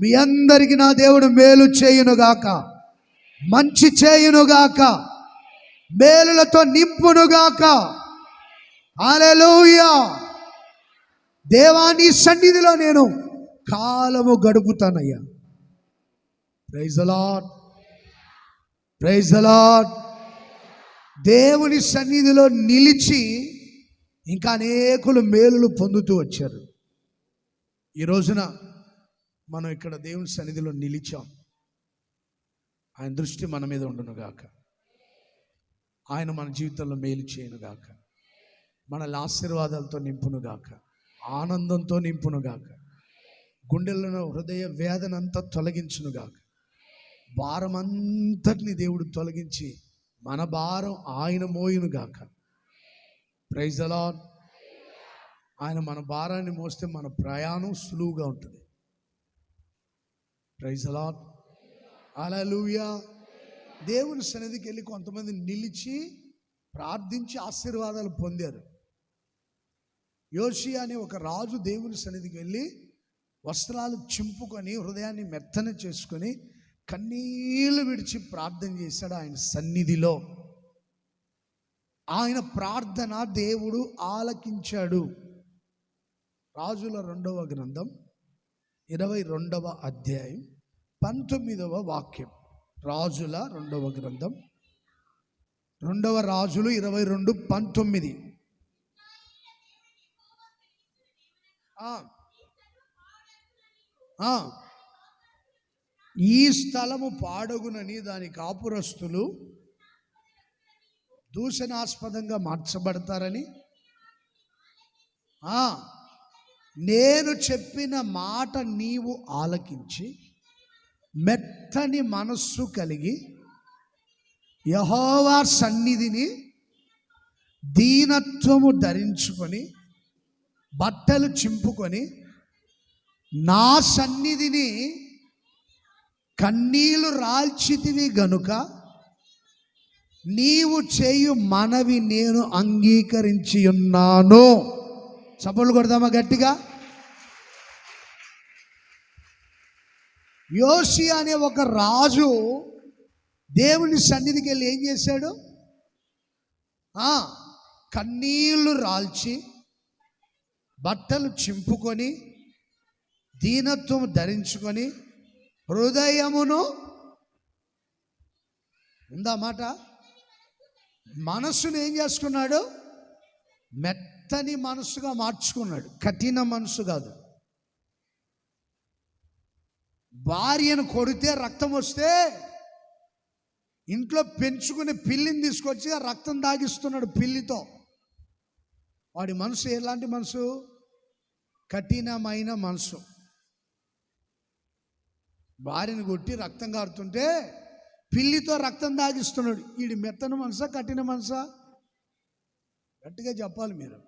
[SPEAKER 1] మీ అందరికీ నా దేవుడు మేలు చేయునుగాక, మంచి చేయునుగాక, మేలులతో నింపునుగాక. హల్లెలూయా. దేవా నీ సన్నిధిలో నేను కాలము గడుపుతానయ్యా. Praise the Lord, praise the Lord. దేవుని సన్నిధిలో నిలిచి ఇంకా అనేకులు మేలులు పొందుతూ వచ్చారు. ఈ రోజున మనం ఇక్కడ దేవుని సన్నిధిలో నిలిచాం. ఆయన దృష్టి మన మీద ఉండునుగాక. ఆయన మన జీవితంలో మేలు చేయనుగాక. మనల్ని ఆశీర్వాదాలతో నింపునుగాక, ఆనందంతో నింపునుగాక, గుండెలను హృదయ వేదన అంతా తొలగించునుగాక. భారం అంతటిని దేవుడు తొలగించి మన భారం ఆయన మోయునుగాక. Praise the lord. ఆయన మన భారాన్ని మోస్తే మన ప్రయాణం సులువుగా ఉంటుంది. Praise the Lord. హల్లెలూయా. దేవుని సన్నిధికి వెళ్ళి కొంతమంది నిలిచి ప్రార్థించి ఆశీర్వాదాలు పొందారు. యోషియా అనే ఒక రాజు దేవుని సన్నిధికి వెళ్ళి వస్త్రాలు చింపుకొని హృదయాన్ని మెత్తన చేసుకొని కన్నీళ్లు విడిచి ప్రార్థన చేశాడు ఆయన సన్నిధిలో. ఆయన ప్రార్థన దేవుడు ఆలకించాడు. రాజుల 2వ గ్రంథం 22వ అధ్యాయం 19వ వాక్యం. రాజుల 2వ గ్రంథం 2వ రాజులు 22:19. ఈ స్థలము పాడగునని దాని కాపురస్తులు దూషణాస్పదంగా మార్చబడతారని నేను చెప్పిన మాట నీవు ఆలకించి మెత్తని మనస్సు కలిగి యెహోవా సన్నిధిని దీనత్వము ధరించుకొని బట్టలు చింపుకొని నా సన్నిధిని కన్నీళ్లు రాల్చితివి గనుక నీవు చేయు మనవి నేను అంగీకరించి ఉన్నాను. చప్పట్లు కొడదామా గట్టిగా? యోషియా అనే ఒక రాజు దేవుని సన్నిధికి వెళ్ళి ఏం చేశాడు? కన్నీళ్లు రాల్చి బట్టలు చింపుకొని దీనత్వం ధరించుకొని హృదయమును ఉందా మాట, మనస్సును ఏం చేసుకున్నాడు? మెత్తని మనస్సుగా మార్చుకున్నాడు. కఠిన మనస్సు కాదు. భార్యను కొడితే రక్తం వస్తే ఇంట్లో పెంచుకునే పిల్లిని తీసుకొచ్చి ఆ రక్తం దాగిస్తున్నాడు పిల్లితో. వాడి మనసు ఎలాంటి మనసు? కఠినమైన మనసు. భార్యను కొట్టి రక్తం కారుతుంటే పిల్లితో రక్తం దాగిస్తున్నాడు. వీడి మెత్తన మనసా కఠిన మనసా? గట్టిగా చెప్పాలి మీరు.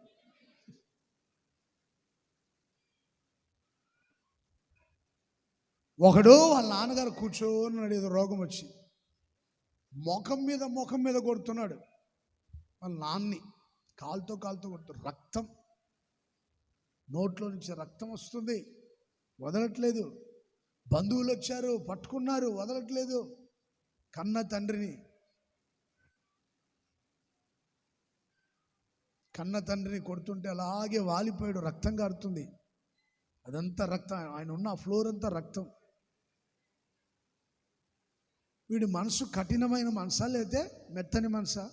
[SPEAKER 1] ఒకడు వాళ్ళ నాన్నగారు కూర్చోన్నాడు, ఏదో రోగం వచ్చి ముఖం మీద కొడుతున్నాడు. వాళ్ళ నాన్ని కాలుతో కొడుతున్నాడు. రక్తం నోట్లో నుంచి రక్తం వస్తుంది, వదలట్లేదు. బంధువులు వచ్చారు, పట్టుకున్నారు, వదలట్లేదు. కన్న తండ్రిని కొడుతుంటే అలాగే వాలిపోయాడు. రక్తం కారుతుంది, అదంతా రక్తం. ఆయన ఉన్న ఫ్లోర్ అంతా రక్తం. వీడి మనసు కఠినమైన మనసా లేతే మెత్తని మనసా?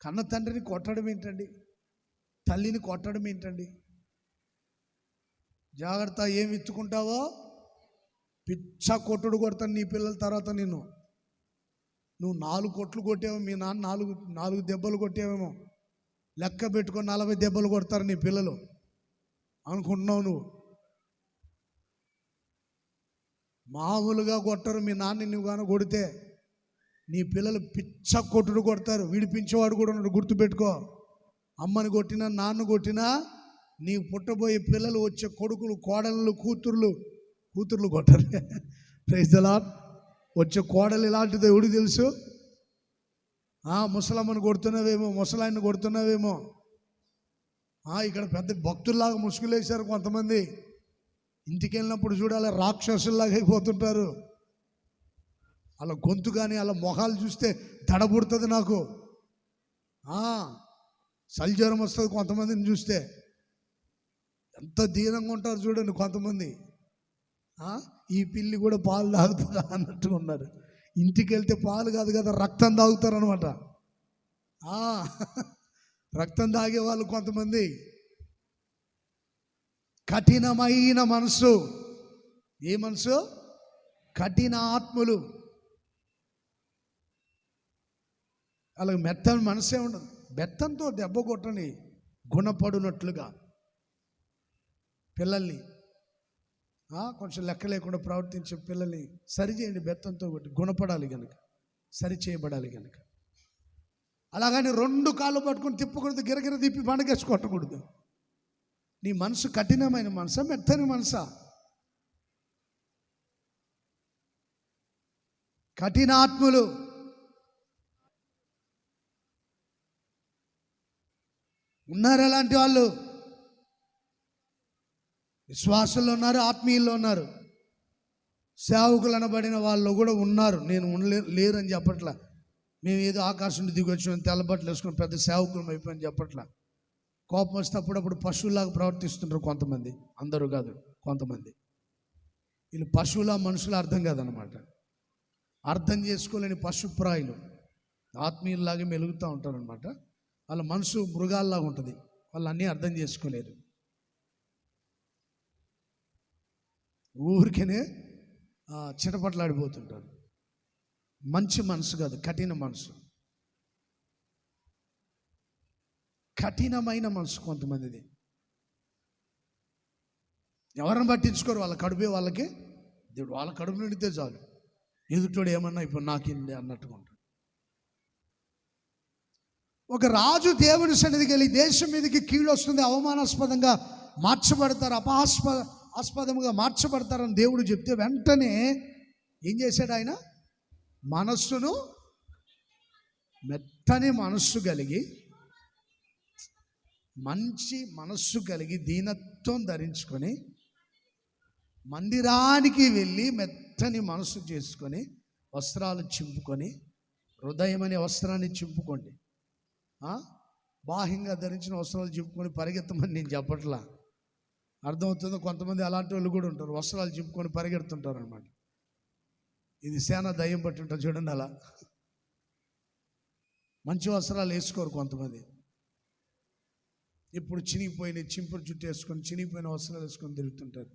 [SPEAKER 1] కన్న తండ్రిని కొట్టడం ఏంటండి? తల్లిని కొట్టడం ఏంటండి? జాగ్రత్త, ఏం విత్తుకుంటావో పిచ్చ కొట్టుడు కొడతాను నీ పిల్లల తర్వాత. నువ్వు 4 కొట్లు కొట్టావు, మీ నాన్న 4 దెబ్బలు కొట్టావేమో, లెక్క పెట్టుకొని 40 దెబ్బలు కొడతారు నీ పిల్లలు అనుకుంటున్నావు. నువ్వు మామూలుగా కొట్టరు. మీ నాన్న నువ్వు కానీ కొడితే నీ పిల్లలు పిచ్చ కొట్టుడు కొడతారు. విడిపించేవాడు కూడా ఉన్నాడు, గుర్తుపెట్టుకో. అమ్మని కొట్టినా నాన్న కొట్టినా నీవు పుట్టబోయే పిల్లలు వచ్చే కొడుకులు, కోడళ్ళు, కూతుర్లు కొట్టరు. Praise the Lord. వచ్చే కోడలు ఇలాంటిదో ఎవడు తెలుసు? ముసలమ్మని కొడుతున్నావేమో, ముసలాయన్ని కొడుతున్నావేమో. ఇక్కడ పెద్ద భక్తుల్లాగా ముసుగులేశారు కొంతమంది. ఇంటికి వెళ్ళినప్పుడు చూడాలి, రాక్షసుల్లాగా అయిపోతుంటారు. అలా గొంతు కానీ అలా మొహాలు చూస్తే దడబుడుతుంది నాకు. సల్జ్వరం వస్తుంది కొంతమందిని చూస్తే. ఎంత దీనంగా ఉంటారు చూడండి కొంతమంది. ఈ పిల్లి కూడా పాలు తాగుతుందా అన్నట్టుగా ఉన్నారు. ఇంటికి వెళ్తే పాలు కాదు కదా, రక్తం తాగుతారు అనమాట. రక్తం తాగే వాళ్ళు కొంతమంది, కఠినమైన మనసు. ఏ మనసు? కఠిన ఆత్మలు. అలాగే మెత్తని మనసే ఉండదు. బెత్తంతో దెబ్బ కొట్టని గుణపడినట్లుగా పిల్లల్ని, కొంచెం లెక్క లేకుండా ప్రవర్తించే పిల్లల్ని సరిచేయండి. బెత్తంతో కొట్టి గుణపడాలి కనుక, సరి చేయబడాలి కనుక. అలాగని 2 కాళ్ళు పట్టుకొని తిప్పకూడదు, గిరగిర తిప్పి పండగేసి కొట్టకూడదు. నీ మనసు కఠినమైన మనసా, మెత్తని మనసా? కఠినాత్ములు. ఉన్నారు అలాంటి వాళ్ళు. విశ్వాసుల్లో ఉన్నారు, ఆత్మీయుల్లో ఉన్నారు, సేవకులు అనబడిన వాళ్ళు కూడా ఉన్నారు. నేను లేరని చెప్పట్లా. మేము ఏదో ఆకాశం నుండి దిగి వచ్చి తెల్లబట్టలు వేసుకుని పెద్ద సేవకులం అయిపోయింది చెప్పట్లా. కోపం వస్తే అప్పుడప్పుడు పశువులాగా ప్రవర్తిస్తుంటారు కొంతమంది, అందరూ కాదు కొంతమంది. వీళ్ళు పశువులా మనుషులు అర్థం కాదనమాట. అర్థం చేసుకోలేని పశుప్రాయులు ఆత్మీయుల్లాగే మెలుగుతూ ఉంటారనమాట. వాళ్ళ మనసు మృగాల్లాగా ఉంటుంది, వాళ్ళు అన్నీ అర్థం చేసుకోలేరు. ఊరికేనే చిటపట్లాడిపోతుంటారు. మంచి మనసు కాదు, కఠిన మనసు. కఠినమైన మనసు కొంతమందిది. ఎవరిని పట్టించుకోరు, వాళ్ళ కడుపే వాళ్ళకి దేవుడు. వాళ్ళ కడుపు నిండితే చాలు, ఎదుటోడు ఏమన్నా ఇప్పుడు నాకింది అన్నట్టుగా ఉంటాడు. ఒక రాజు దేవుని సన్నిధికి వెళ్ళి దేశం మీదకి కీళ్ళు వస్తుంది, అవమానాస్పదంగా మార్చబడతారు, ఆస్పదంగా మార్చబడతారని దేవుడు చెప్తే వెంటనే ఏం చేశాడు ఆయన? మనస్సును, మెత్తని మనస్సు కలిగి, మంచి మనస్సు కలిగి దీనత్వం ధరించుకొని మందిరానికి వెళ్ళి మెత్తని మనస్సు చేసుకొని వస్త్రాలు చింపుకొని, హృదయం అనే వస్త్రాన్ని చింపుకోండి. బాహ్యంగా ధరించిన వస్త్రాలు చింపుకొని పరిగెత్తమని నేను చెప్పట్లా, అర్థమవుతుందో? కొంతమంది అలాంటి వాళ్ళు కూడా ఉంటారు, వస్త్రాలు చింపుకొని పరిగెడుతుంటారు అనమాట. ఇది సేన దయ్యం పట్టి ఉంటారు చూడండి. అలా మంచి వస్త్రాలు వేసుకోరు కొంతమంది. ఇప్పుడు చినిగిపోయిన చింపురు జుట్టు వేసుకొని చినిగిపోయిన వస్త్రాలు వేసుకొని తిరుగుతుంటారు.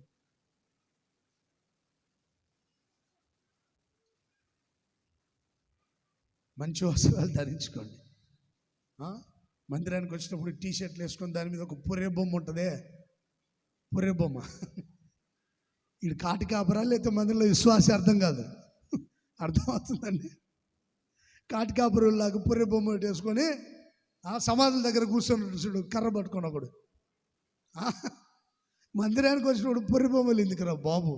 [SPEAKER 1] మంచి వస్త్రాలు ధరించుకోండి. మందిరానికి వచ్చినప్పుడు టీషర్ట్లు వేసుకొని దాని మీద ఒక పుర్రె బొమ్మ ఉంటుందే, పుర్రె బొమ్మ. ఇది కాటి కాపరా లేకపోతే మందిరంలో విశ్వాస అర్థం కాదు, అర్థమవుతుందండి. కాటి కాపురులాగా పుర్రె బొమ్మ వేసుకొని సమాధుల దగ్గర కూర్చొని చూడు, కర్ర పట్టుకొని ఒకడు. మందిరానికి వచ్చినప్పుడు పుర్రె బొమ్మలు ఎందుకురా బాబు?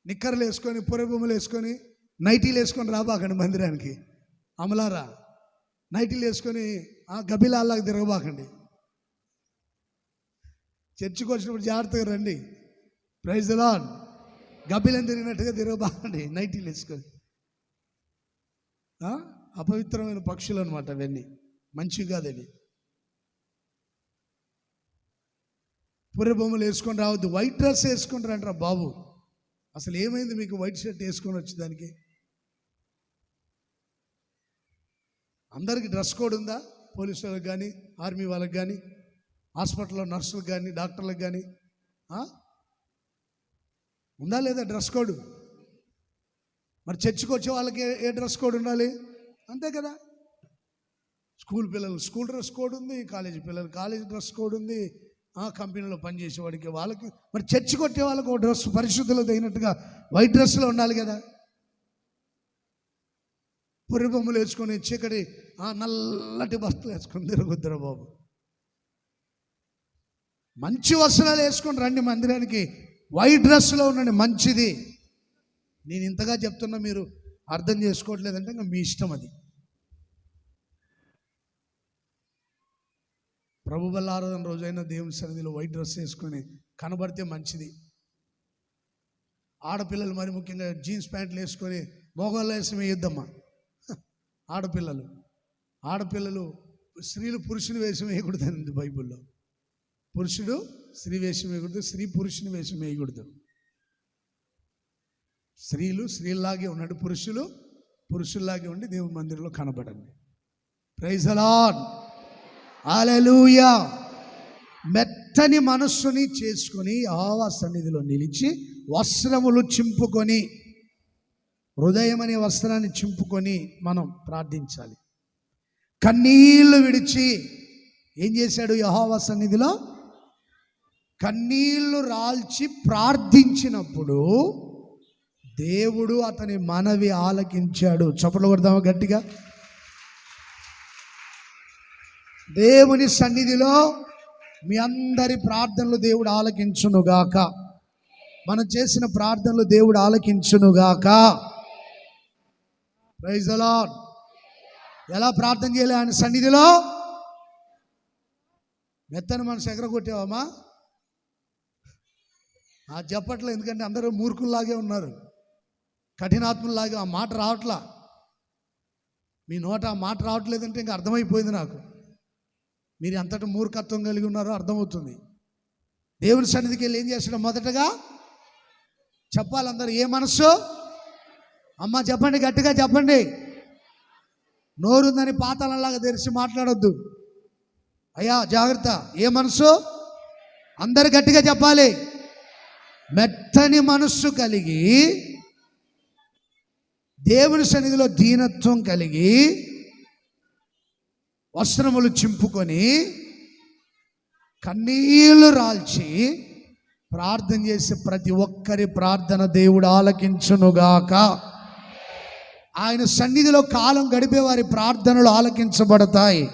[SPEAKER 1] నిక్కర్లు వేసుకొని పుర్రె బొమ్మలు వేసుకొని నైటీలు వేసుకొని రాబాకండి మందిరానికి. అమలారా, నైటీలు వేసుకొని గబిలాల్లాగా తిరగబాకండి. చర్చికి వచ్చినప్పుడు జాగ్రత్తగా రండి. Praise the Lord. గబిలం తిరిగినట్టుగా తిరగబాకండి నైటీలు వేసుకొని. అపవిత్రమైన పక్షులు అనమాట అవన్నీ, మంచివి కాదు అవి. పుర్రె బొమ్మలు వేసుకొని రావద్దు. వైట్ డ్రెస్ వేసుకొని రండిరా బాబు. అసలు ఏమైంది మీకు వైట్ షర్ట్ వేసుకొని వచ్చి దానికి? అందరికీ డ్రెస్ కోడ్ ఉందా? పోలీసు వాళ్ళకి కానీ, ఆర్మీ వాళ్ళకి కానీ, హాస్పిటల్లో నర్సులకు కానీ, డాక్టర్లకు కానీ ఉందా లేదా డ్రెస్ కోడ్? మరి చర్చికి వచ్చే వాళ్ళకి ఏ డ్రెస్ కోడ్ ఉండాలి? అంతే కదా. స్కూల్ పిల్లలు స్కూల్ డ్రెస్ కోడ్ ఉంది, కాలేజీ పిల్లలు కాలేజీ డ్రెస్ కోడ్ ఉంది, కంపెనీలో పనిచేసేవాడికి వాళ్ళకి. మరి చర్చికి వచ్చే వాళ్ళకి ఒక డ్రెస్ పరిశుద్ధులు తగినట్టుగా వైట్ డ్రెస్లో ఉండాలి కదా. పుర్రె బొమ్మలు వేసుకొని చీకటి నల్లటి బట్టలు వేసుకొని తిరగొద్దురా బాబు. మంచి వస్త్రాలు వేసుకొని రండి మందిరానికి. వైట్ డ్రెస్లో ఉండండి, మంచిది. నేను ఇంతగా చెప్తున్నా, మీరు అర్థం చేసుకోవట్లేదంటే ఇంకా మీ ఇష్టం అది. ప్రభు బల్ల ఆరాధన రోజైనా దేవుని సన్నిధిలో వైట్ డ్రెస్ వేసుకొని కనబడితే మంచిది. ఆడపిల్లలు మరి ముఖ్యంగా జీన్స్ ప్యాంట్లు వేసుకొని మోగాళ్ళ వేసం వేయొద్దమ్మా. ఆడపిల్లలు స్త్రీలు పురుషుని వేషం వేయకూడదు అంది బైబిల్లో. పురుషుడు స్త్రీ వేషం వేయకూడదు, స్త్రీ పురుషుని వేషం వేయకూడదు. స్త్రీలు స్త్రీలాగే ఉన్నాడు, పురుషులు పురుషుల్లాగే ఉండి దేవుని మందిరంలో కనబడండి. Praise the Lord. హల్లెలూయా. మెత్తని మనస్సుని చేసుకొని యెహోవా సన్నిధిలో నిలిచి వస్త్రములు చింపుకొని, హృదయం అనే వస్త్రాన్ని చింపుకొని మనం ప్రార్థించాలి. కన్నీళ్లు విడిచి ఏం చేశాడు? యెహోవా సన్నిధిలో కన్నీళ్లు రాల్చి ప్రార్థించినప్పుడు దేవుడు అతని మనవి ఆలకించాడు. చప్పట్లు కొడదామా గట్టిగా? దేవుని సన్నిధిలో మీ అందరి ప్రార్థనలు దేవుడు ఆలకించునుగాక. మనం చేసిన ప్రార్థనలు దేవుడు ఆలకించునుగాక. Praise the lord. ఎలా ప్రార్థన చేయాలి ఆయన సన్నిధిలో? మెత్తని మనసు ఎగరగొట్టావమ్మా? చెప్పట్లే, ఎందుకంటే అందరూ మూర్ఖుల్లాగే ఉన్నారు, కఠినాత్ముల్లాగా. ఆ మాట రావట్లా, మీ నోట ఆ మాట రావట్లేదంటే ఇంకా అర్థమైపోయింది నాకు మీరు ఎంతటి మూర్ఖత్వం కలిగి ఉన్నారో అర్థమవుతుంది. దేవుని సన్నిధికి వెళ్ళి ఏం చేస్తాడు? మొదటగా చెప్పాలి అందరూ. ఏ మనస్సు? అమ్మ చెప్పండి, గట్టిగా చెప్పండి. నోరుందని పాతాళంలాగా తెరిచి మాట్లాడొద్దు అయ్యా, జాగ్రత్త. ఏ మనసు? అందరు గట్టిగా చెప్పాలి. మెత్తని మనస్సు కలిగి, దేవుని సన్నిధిలో దీనత్వం కలిగి, వస్త్రములు చింపుకొని, కన్నీళ్లు రాల్చి ప్రార్థన చేసే ప్రతి ఒక్కరి ప్రార్థన దేవుడు ఆలకించునుగాక. ఆయన సన్నిధిలో కాలం గడిపే వారి ప్రార్థనలు ఆలకించబడతాయి.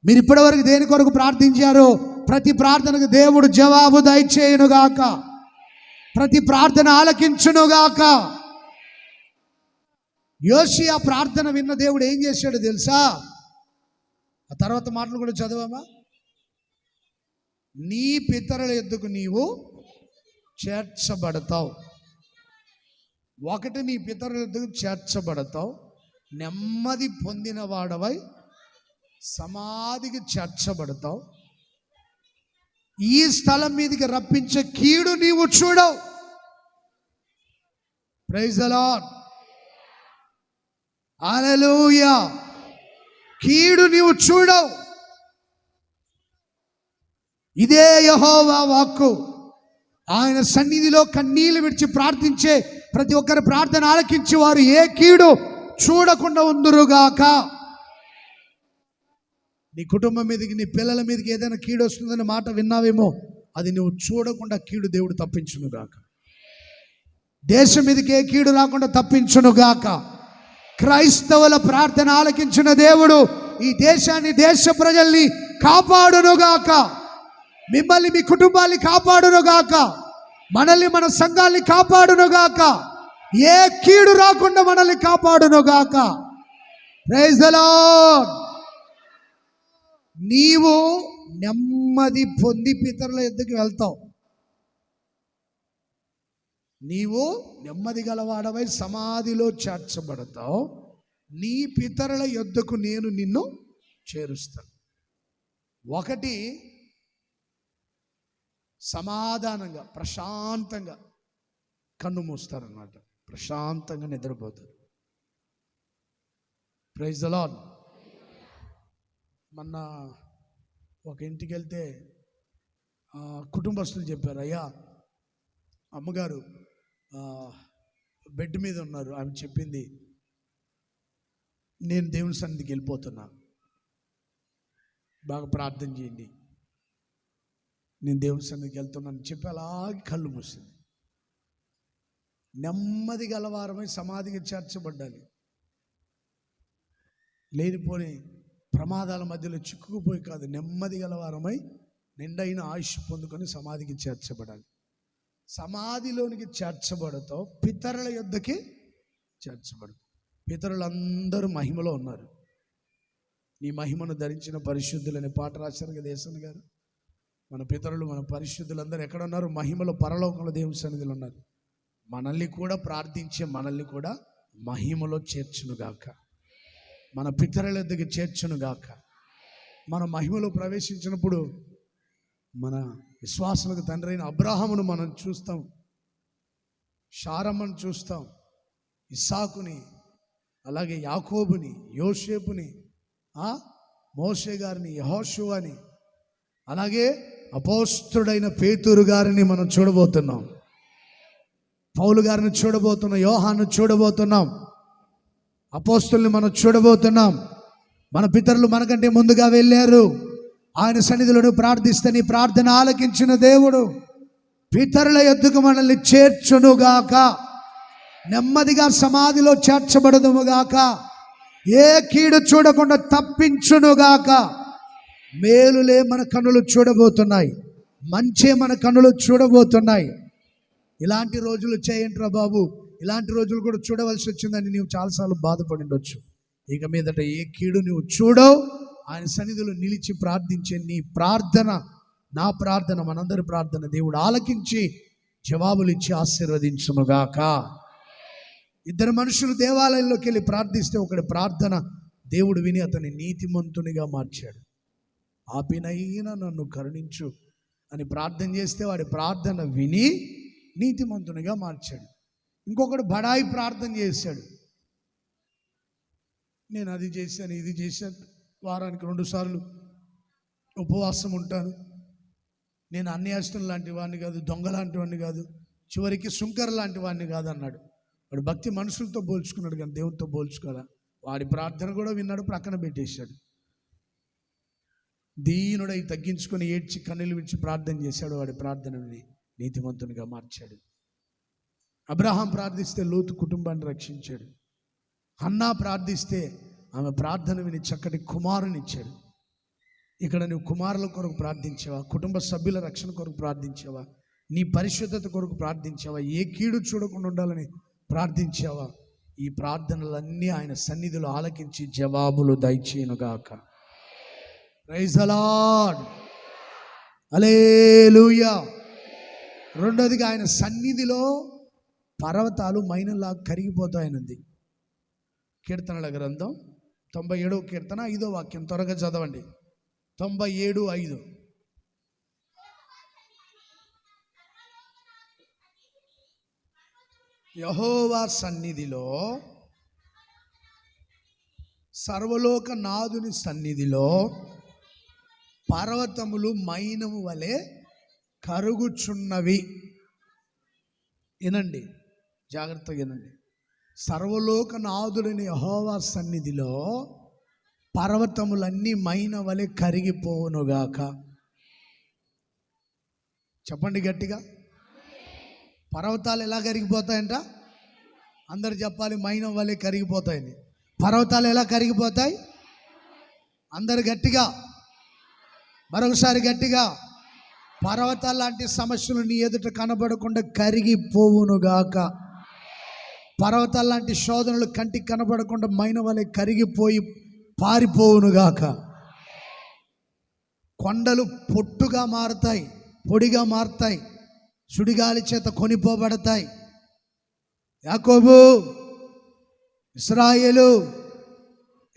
[SPEAKER 1] మీరు ఇప్పటివరకు దేని కొరకు ప్రార్థించారో ప్రతి ప్రార్థనకు దేవుడు జవాబు దయచేయునుగాక. ప్రతి ప్రార్థన ఆలకించునుగాక. యోషియా ప్రార్థన విన్న దేవుడు ఏం చేశాడో తెలుసా? ఆ తర్వాత మాటలు కూడా చదవమా? నీ పితరుల యొద్దకు నీవు చేర్చబడతావు. ఒకటి, నీ పితరుల యొద్దకు చేర్చబడతావు. నెమ్మది పొందిన వాడవై సమాధికి చేర్చబడతావు. ఈ స్థలం మీదకి రప్పించే కీడు నీవు చూడవు. Praise the Lord. హల్లెలూయా. కీడు నీవు చూడవు. ఇదే యెహోవా వాక్కు. ఆయన సన్నిధిలో కన్నీళ్లు విడిచి ప్రార్థించే ప్రతి ఒక్కరి ప్రార్థన ఆలకించి వారు ఏ కీడు చూడకుండా ఉందురుగాక. నీ కుటుంబం మీదకి, నీ పిల్లల మీదకి ఏదైనా కీడు వస్తుందని మాట విన్నావేమో, అది నువ్వు చూడకుండా కీడు దేవుడు తప్పించునుగాక. దేశం మీదకి ఏ కీడు రాకుండా తప్పించునుగాక. క్రైస్తవుల ప్రార్థన ఆలకించిన దేవుడు ఈ దేశాన్ని, దేశ ప్రజల్ని కాపాడునుగాక. మిమ్మల్ని, మీ కుటుంబాన్ని కాపాడునుగాక. మనల్ని, మన సంఘాన్ని కాపాడునుగాక. ఏ కీడు రాకుండా మనల్ని కాపాడునుగాక. Praise the lord. నీవు నెమ్మది పొంది పితరుల యొద్దకు వెళ్తావు. నీవు నెమ్మది గలవాడవై సమాధిలో చేర్చబడతావు. నీ పితరుల యొద్దకు నేను నిన్ను చేరుస్తాను. ఒకటి, సమాధానంగా, ప్రశాంతంగా కన్ను మూస్తారన్నమాట. ప్రశాంతంగా నిద్రపోతారు. Praise the Lord. మొన్న ఒక ఇంటికి వెళ్తే కుటుంబస్తులు చెప్పారు, అయ్యా అమ్మగారు బెడ్ మీద ఉన్నారు. ఆమె చెప్పింది, నేను దేవుని సన్నిధికి వెళ్ళిపోతున్నా, బాగా ప్రార్థన చేయండి, నేను దేవుని సన్నిధికి వెళ్తున్నాను చెప్పి అలాగే కళ్ళు మూసింది. నెమ్మది గలవారమై సమాధికి చేర్చబడ్డాలి. లేనిపోని ప్రమాదాల మధ్యలో చిక్కుకుపోయి కాదు, నెమ్మది గలవారమై నిండైన ఆయుష్ పొందుకొని సమాధికి చేర్చబడాలి. సమాధిలోనికి చేర్చబడతావు, పితరుల యొద్దకి చేర్చబడతావు. పితరులందరూ మహిమలో ఉన్నారు. నీ మహిమను ధరించిన పరిశుద్ధులని పాట రాశారు కదా యేసన్ గారు. మన పితరులు, మన పరిశుద్ధులందరూ ఎక్కడ ఉన్నారు? మహిమలో, పరలోకంలో దేవుని సన్నిధిలో ఉన్నారు. మనల్ని కూడా ప్రార్థించే, మనల్ని కూడా మహిమలో చేర్చునుగాక. మన పితరుల దగ్గర చేర్చునుగాక. మన మహిమలో ప్రవేశించినప్పుడు మన విశ్వాసులకు తండ్రి అయిన అబ్రాహామును మనం చూస్తాం, శారమ్మను చూస్తాం, ఇస్సాకుని, అలాగే యాకోబుని, యోసేపుని, మోషే గారిని, యెహోషువని, అలాగే అపోస్తలుడైన పేతురు గారిని మనం చూడబోతున్నాం. పౌలు గారిని చూడబోతున్నాం, యోహాను చూడబోతున్నాం, అపోస్తలుని మనం చూడబోతున్నాం. మన పితరులు మనకంటే ముందుగా వెళ్ళారు. ఆయన సన్నిధిలో ప్రార్థిస్తే నీ ప్రార్థన ఆలకించిన దేవుడు పితరుల యొద్దకు మనల్ని చేర్చునుగాక, నెమ్మదిగా సమాధిలో చేర్చబడదుముగాక, ఏ కీడు చూడకుండా తప్పించునుగాక. మేలులే మన కన్నులు చూడబోతున్నాయి, మంచే మన కన్నులు చూడబోతున్నాయి. ఇలాంటి రోజులు చేయంట్రా బాబు, ఇలాంటి రోజులు కూడా చూడవలసి వచ్చిందని నీవు చాలాసార్లు బాధపడి ఉండొచ్చు. ఇక మీదట ఏ కీడు నువ్వు చూడవు. ఆయన సన్నిధిలో నిలిచి ప్రార్థించే నీ ప్రార్థన, నా ప్రార్థన, మనందరి ప్రార్థన దేవుడు ఆలకించి జవాబులు ఇచ్చి ఆశీర్వదించునుగాక. ఇద్దరు మనుషులు దేవాలయంలోకి వెళ్ళి ప్రార్థిస్తే ఒకటి ప్రార్థన దేవుడు విని అతని నీతిమంతునిగా మార్చాడు. ఆపినైనా నన్ను కరుణించు అని ప్రార్థన చేస్తే వాడి ప్రార్థన విని నీతిమంతునిగా మార్చాడు. ఇంకొకడు బడాయి ప్రార్థన చేశాడు. నేను అది చేశాను, ఇది చేశాను, వారానికి 2 సార్లు ఉపవాసం ఉంటాను, నేను అన్యాయస్తులు లాంటి వాడిని కాదు, దొంగ లాంటి వాడిని కాదు, చివరికి సుంకర లాంటి వాడిని కాదు అన్నాడు. వాడు భక్తి మనుషులతో పోల్చుకున్నాడు కానీ దేవునితో పోల్చుకోరా. వాడి ప్రార్థన కూడా విన్నాడు, ప్రక్కన పెట్టేశాడు. దీనుడై తగ్గించుకొని ఏడ్చి కన్నీళ్ళు విడిచి ప్రార్థన చేశాడు. వాడి ప్రార్థనని నీతిమంతునిగా మార్చాడు. అబ్రహాం ప్రార్థిస్తే లోతు కుటుంబాన్ని రక్షించాడు. హన్నా ప్రార్థిస్తే ఆమె ప్రార్థన విని చక్కటి కుమారుని ఇచ్చాడు. ఇక్కడ నువ్వు కుమారుల కొరకు ప్రార్థించావా? కుటుంబ సభ్యుల రక్షణ కొరకు ప్రార్థించావా? నీ పరిశుద్ధత కొరకు ప్రార్థించావా? ఏ కీడు చూడకుండా ఉండాలని ప్రార్థించావా? ఈ ప్రార్థనలన్నీ ఆయన సన్నిధిలో ఆలకించి జవాబులు దయచేయునుగాక. ప్రైజ్ ది లార్డ్, హల్లెలూయా. రెండోదిగా ఆయన సన్నిధిలో పర్వతాలు మైనలా కరిగిపోతాయనుంది. కీర్తనల గ్రంథం 97వ కీర్తన 5వ వాక్యం త్వరగా చదవండి. 97:5. యెహోవా సన్నిధిలో, సర్వలోక నాదుని సన్నిధిలో పర్వతములు మైనము వలె కరుగుచున్నవి. వినండి, జాగ్రత్తగా వినండి. సర్వలోక నాదుడైన యెహోవా సన్నిధిలో పర్వతములన్నీ మైన వలె కరిగిపోవునుగాక. చెప్పండి గట్టిగా. పర్వతాలు ఎలా కరిగిపోతాయంట? అందరు చెప్పాలి, మైనం వలె కరిగిపోతాయని. పర్వతాలు ఎలా కరిగిపోతాయి? అందరు గట్టిగా, మరొకసారి గట్టిగా. పర్వతాలు లాంటి సమస్యలు నీ ఎదుట కనబడకుండా కరిగిపోవునుగాక. పర్వతాలు లాంటి శోధనలు కంటికి కనబడకుండా మైన వలె కరిగిపోయి పారిపోవునుగాక. కొండలు పొట్టుగా మారుతాయి, పొడిగా మారుతాయి, సుడిగాలి చేత కొనిపోబడతాయి. యాకోబు, ఇశ్రాయేలు,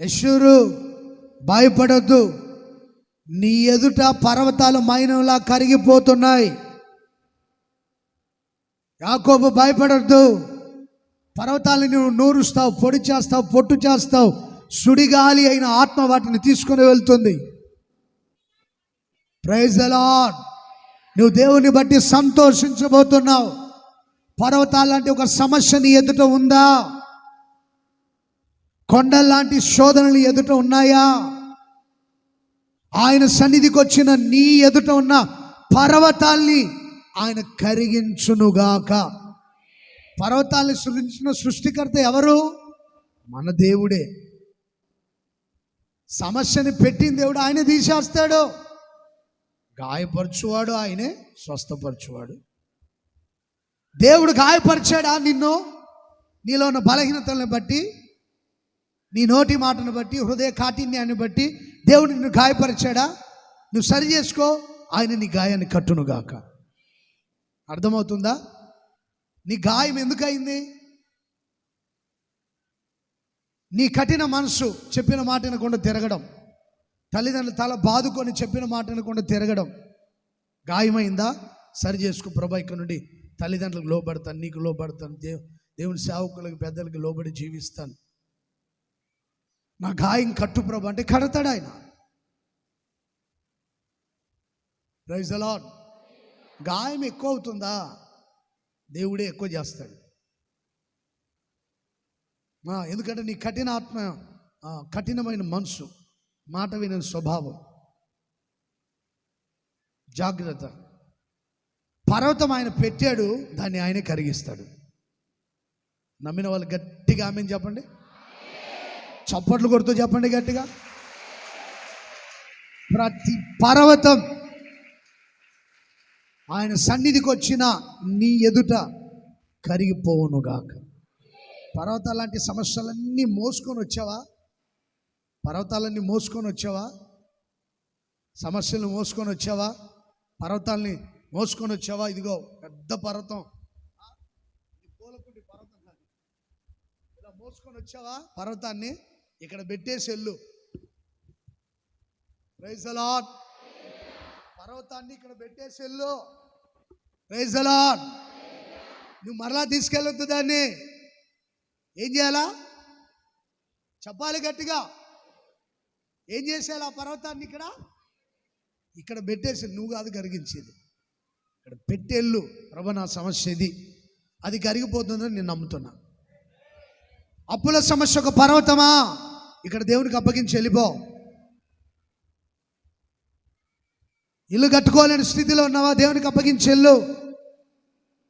[SPEAKER 1] యెషూరు, భయపడొద్దు, నీ ఎదుట పర్వతాలు మైనంలా కరిగిపోతున్నాయి. యాకోబు భయపడొద్దు, పర్వతాలను నువ్వు నూరుస్తావు, పొడి చేస్తావు, పొట్టు చేస్తావు. సుడిగాలి అయిన ఆత్మ వాటిని తీసుకుని వెళ్తుంది. Praise the Lord. నువ్వు దేవుని బట్టి సంతోషించబోతున్నావు. పర్వతాలాంటి ఒక సమస్య నీ ఎదుట ఉందా? కొండల్లాంటి శోధనలు ఎదుట ఉన్నాయా? ఆయన సన్నిధికి వచ్చిన నీ ఎదుట ఉన్న పర్వతాల్ని ఆయన కరిగించునుగాక. పర్వతాల్ని సృష్టించిన సృష్టికర్త ఎవరు? మన దేవుడే. సమస్యని పెట్టిన దేవుడు ఆయనే తీసేస్తాడు. గాయపరచువాడు ఆయనే, స్వస్థపరచువాడు. దేవుడు గాయపరిచాడా నిన్ను? నీలో ఉన్న బలహీనతలను బట్టి, నీ నోటి మాటను బట్టి, హృదయ కాఠిన్యాన్ని బట్టి దేవుడు నిన్ను గాయపరిచాడా? నువ్వు సరి చేసుకో, ఆయన నీ గాయాన్ని కట్టునుగాక. అర్థమవుతుందా? నీ గాయం ఎందుకయింది? నీ కఠిన మనసు చెప్పిన మాట వినకుండా తిరగడం, తల్లిదండ్రులు తల బాదుకొని చెప్పిన మాట వినకుండా తిరగడం గాయమైందా? సరి చేసుకో. ప్రభా, ఇక్కడ నుండి తల్లిదండ్రులకు లోబడతాను, నీకు లోబడతాను, దేవుని సేవకులకు, పెద్దలకు లోబడి జీవిస్తాను. నా గాయం కట్టు ప్రభు అంటే కడతాడు ఆయన. Praise the Lord. గాయం ఎక్కువ అవుతుందా, దేవుడే ఎక్కువ చేస్తాడు. ఎందుకంటే నీ కఠిన ఆత్మ, కఠినమైన మనసు, మాట వినని స్వభావం. జాగ్రత్త. పర్వతం ఆయన పెట్టాడు, దాన్ని ఆయనే కరిగిస్తాడు. నమ్మిన వాళ్ళు గట్టిగా ఆమేన్ చెప్పండి. చప్పట్లు కొడుతూ చెప్పండి గట్టిగా. ప్రతి పర్వతం ఆయన సన్నిధికి వచ్చిన నీ ఎదుట కరిగిపోవునుగాక. పర్వతాల లాంటి సమస్యలన్నీ మోసుకొని వచ్చావా? పర్వతాలన్నీ మోసుకొని వచ్చావా? సమస్యలు మోసుకొని వచ్చావా? పర్వతాలని మోసుకొని వచ్చావా? ఇదిగో పెద్ద పర్వతం, పూలకుండి పర్వతం కాదు, ఇలా మోసుకొని వచ్చావా? పర్వతాన్ని ఇక్కడ పెట్టేసి వెళ్ళు. Praise the Lord. పర్వతాన్ని ఇక్కడ పెట్టేసి వెళ్ళు. Praise the Lord. నువ్వు మరలా తీసుకెళ్ళొద్దు దాన్ని. ఏం చేయాలా చెప్పాలి గట్టిగా. ఏం చేసేయాలి? ఆ పర్వతాన్ని ఇక్కడ పెట్టేసి, నువ్వు కాదు కరిగించేది, ఇక్కడ పెట్టేళ్ళు. ప్రభు నా సమస్య ఇది, అది కరిగిపోతుందని నేను నమ్ముతున్నా. అప్పుల సమస్య ఒక పర్వతమా, ఇక్కడ దేవునికి అప్పగించి వెళ్ళిపో. ఇల్లు కట్టుకోలేని స్థితిలో ఉన్నావా, దేవునికి అప్పగించి వెళ్ళు.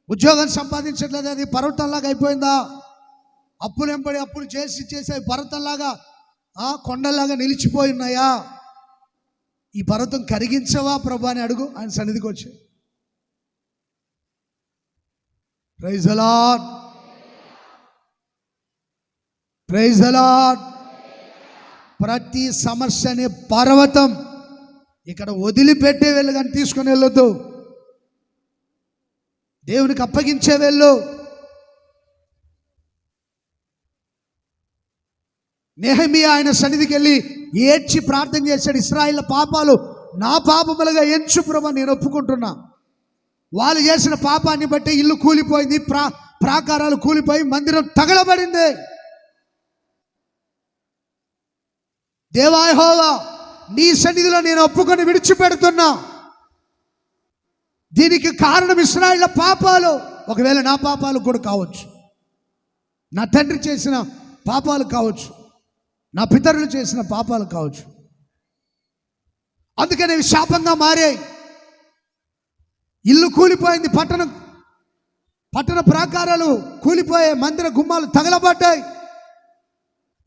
[SPEAKER 1] ఉద్యోగం సంపాదించట్లేదు, అది పర్వతంలాగా అయిపోయిందా? అప్పులు వెంబడి అప్పులు చేసి పర్వతంలాగా, కొండలాగా నిలిచిపోయి ఉన్నాయా? ఈ పర్వతం కరిగించవా ప్రభు అని అడుగు ఆయన సన్నిధికి వచ్చి. Praise the Lord. Praise the Lord. ప్రతి సమస్య అనే పర్వతం ఇక్కడ వదిలిపెట్టే వెళ్ళు, కానీ తీసుకుని వెళ్ళొద్దు. దేవునికి అప్పగించే వెళ్ళు. నెహెమియా ఆయన సన్నిధికి వెళ్ళి ఏడ్చి ప్రార్థన చేశాడు. ఇశ్రాయేలు పాపాలు నా పాపములుగా ఎంచు ప్రభు, నేను ఒప్పుకుంటున్నా. వాళ్ళు చేసిన పాపాన్ని బట్టి ఇల్లు కూలిపోయింది, ప్రాకారాలు కూలిపోయి మందిరం తగలబడింది. దేవా యెహోవా, నీ సన్నిధిలో నేను ఒప్పుకొని విడిచిపెడుతున్నా. దీనికి కారణం ఇశ్రాయేలు పాపాలు. ఒకవేళ నా పాపాలు కూడా కావచ్చు, నా తండ్రి చేసిన పాపాలు కావచ్చు, నా పితరులు చేసిన పాపాలు కావచ్చు. అందుకని శాపంగా మారాయి. ఇల్లు కూలిపోయింది, పట్టణ ప్రాకారాలు కూలిపోయాయి, మందిర గుమ్మాలు తగలబడ్డాయి.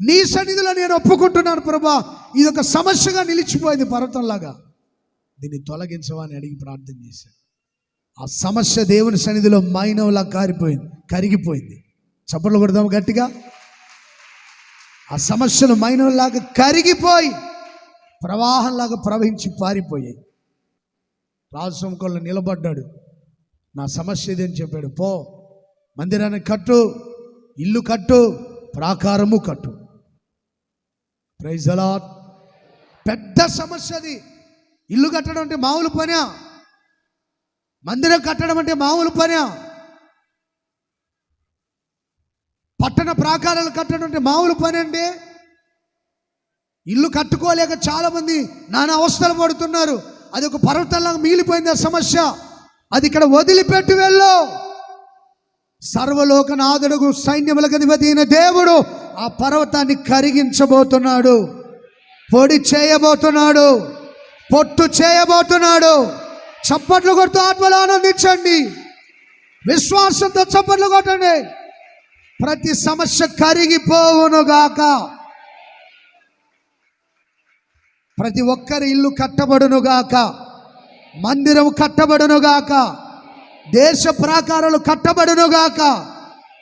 [SPEAKER 1] నీ సన్నిధిలో నేను ఒప్పుకుంటున్నాను ప్రభా, ఇది ఒక సమస్యగా నిలిచిపోయింది పర్వతంలాగా, దీన్ని తొలగించవా అని అడిగి ప్రార్థన చేశాను. ఆ సమస్య దేవుని సన్నిధిలో మైనంలా కరిగిపోయింది. చప్పట్లు కొడదాం గట్టిగా. ఆ సమస్యలు మైనంలాగా కరిగిపోయి ప్రవాహంలాగా ప్రవహించి పారిపోయాయి. రాజు సముఖంలో నిలబడ్డాడు. నా సమస్య ఇదని చెప్పాడు. పో, మందిరాన్ని కట్టు, ఇల్లు కట్టు, ప్రాకారము కట్టు. Praise the Lord. పెద్ద సమస్య అది. ఇల్లు కట్టడం అంటే మామూలు పనా? మందిరం కట్టడం అంటే మామూలు పనా? పట్టణ ప్రాకారాలు కట్టడం అంటే మామూలు పని అండి? ఇల్లు కట్టుకోలేక చాలామంది నానా అవస్థలు పడుతున్నారు. అది ఒక పర్వతంలాగా మిగిలిపోయింది ఆ సమస్య. అది ఇక్కడ వదిలిపెట్టి వెళ్ళు. సర్వలోకనాథుడు, సైన్యములకు అధిపతి అయిన దేవుడు ఆ పర్వతాన్ని కరిగించబోతున్నాడు, పొడి చేయబోతున్నాడు, పొట్టు చేయబోతున్నాడు. చప్పట్లు కొడుతూ ఆత్మలో ఆనందించండి. విశ్వాసంతో చప్పట్లు కొట్టండి. ప్రతి సమస్య కరిగిపోవునుగాక. ప్రతి ఒక్కరి ఇల్లు కట్టబడునుగాక, మందిరం కట్టబడునుగాక, దేశ ప్రాకారాలు కట్టబడునుగాక,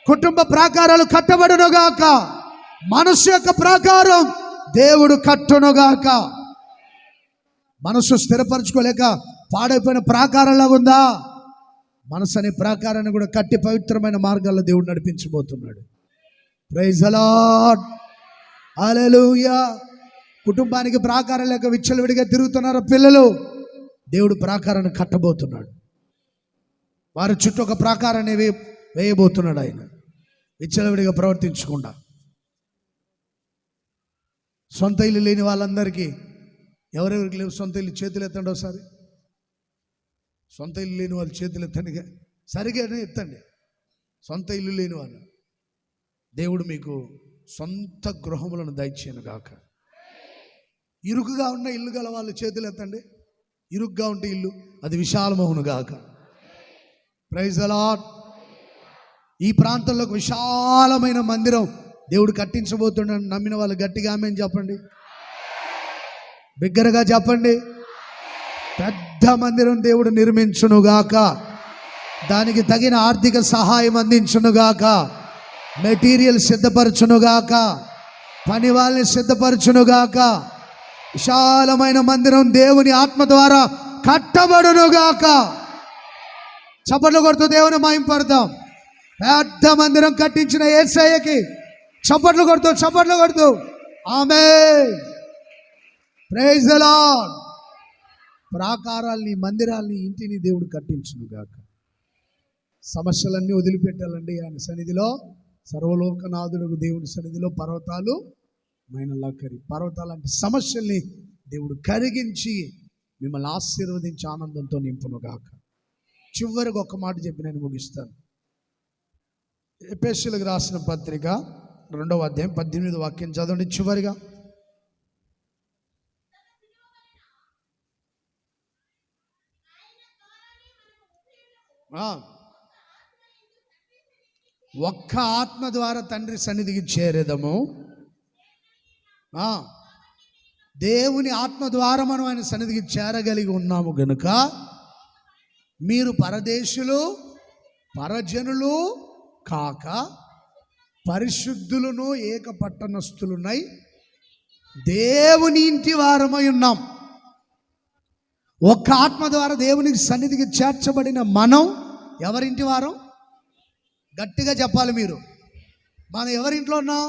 [SPEAKER 1] కుటుంబ ప్రాకారాలు కట్టబడునుగాక, మనసు యొక్క ప్రాకారం దేవుడు కట్టునుగాక. మనసు స్థిరపరచుకోలేక పాడైపోయిన ప్రాకారంలాగా ఉందా? మనసు అనే ప్రాకారాన్ని కూడా కట్టి పవిత్రమైన మార్గాల్లో దేవుడు నడిపించబోతున్నాడు. Praise the Lord. హల్లెలూయా. కుటుంబానికి ప్రాకారం లేక విచ్చలవిడిగా తిరుగుతున్నారు పిల్లలు, దేవుడు ప్రాకారాన్ని కట్టబోతున్నాడు. వారి చుట్టూ ఒక ప్రాకారాన్ని వేయబోతున్నాడు ఆయన, విచ్చలవిడిగా ప్రవర్తించకుండా. సొంత ఇల్లు లేని వాళ్ళందరికీ, ఎవరెవరికి లేవు సొంత ఇల్లు చేతులు ఎత్తండి ఒకసారి. సొంత ఇల్లు లేని వాళ్ళు చేతులు ఎత్తండి, సరిగానే ఎత్తండి. సొంత ఇల్లు లేని వాళ్ళు, దేవుడు మీకు సొంత గృహములను దయచేయను గాక. ఇరుకుగా ఉన్న ఇల్లు గల వాళ్ళు చేతులు ఎత్తండి. ఇరుగ్గా ఉంటే ఇల్లు అది విశాలమవును గాక. Praise the Lord. ఈ ప్రాంతంలో ఒక విశాలమైన మందిరం దేవుడు కట్టించబోతున్నాడు. నమ్మిన వాళ్ళు గట్టిగా ఆమేన్ చెప్పండి, బిగ్గరగా చెప్పండి. పెద్ద మందిరం దేవుడు నిర్మించునుగాక, దానికి తగిన ఆర్థిక సహాయం అందించునుగాక, మెటీరియల్ సిద్ధపరచునుగాక, పని వాళ్ళని సిద్ధపరచునుగాక. విశాలమైన మందిరం దేవుని ఆత్మ ద్వారా కట్టబడునుగాక. చప్పట్లు కొడుతూ దేవుని మహింపడతాం. పెద్ద మందిరం కట్టించిన యేసయ్యకి చప్పట్లు కొడుతూ ఆమేన్. Praise the Lord. ప్రాకారాల్ని, మందిరాల్ని, ఇంటిని దేవుడు కట్టించునుగాక. సమస్యలన్నీ వదిలిపెట్టాలండి ఆయన సన్నిధిలో. సర్వలోకనాథుడు దేవుని సన్నిధిలో పర్వతాలు పర్వతాలంటే సమస్యల్ని దేవుడు కరిగించి మిమ్మల్ని ఆశీర్వదించి ఆనందంతో నింపునుగాక. చివరికి ఒక మాట చెప్పి నేను ముగిస్తాను. ఎఫెసీయులకు రాసిన పత్రిక 2వ అధ్యాయం 18వ వాక్యం చదవండి చివరిగా. ఒక్క ఆత్మ ద్వారా తండ్రి సన్నిధికి చేరేదము. దేవుని ఆత్మ ద్వారా మనం ఆయన సన్నిధికి చేరగలిగి ఉన్నాము గనుక మీరు పరదేశులు పరజనులు కాక పరిశుద్ధులను ఏక పట్టణస్థులునై దేవుని ఇంటి వారమై ఉన్నాం. ఒక్క ఆత్మ ద్వారా దేవునికి సన్నిధికి చేర్చబడిన మనం ఎవరింటి వారం? గట్టిగా చెప్పాలి మీరు. మనం ఎవరింట్లో ఉన్నాం?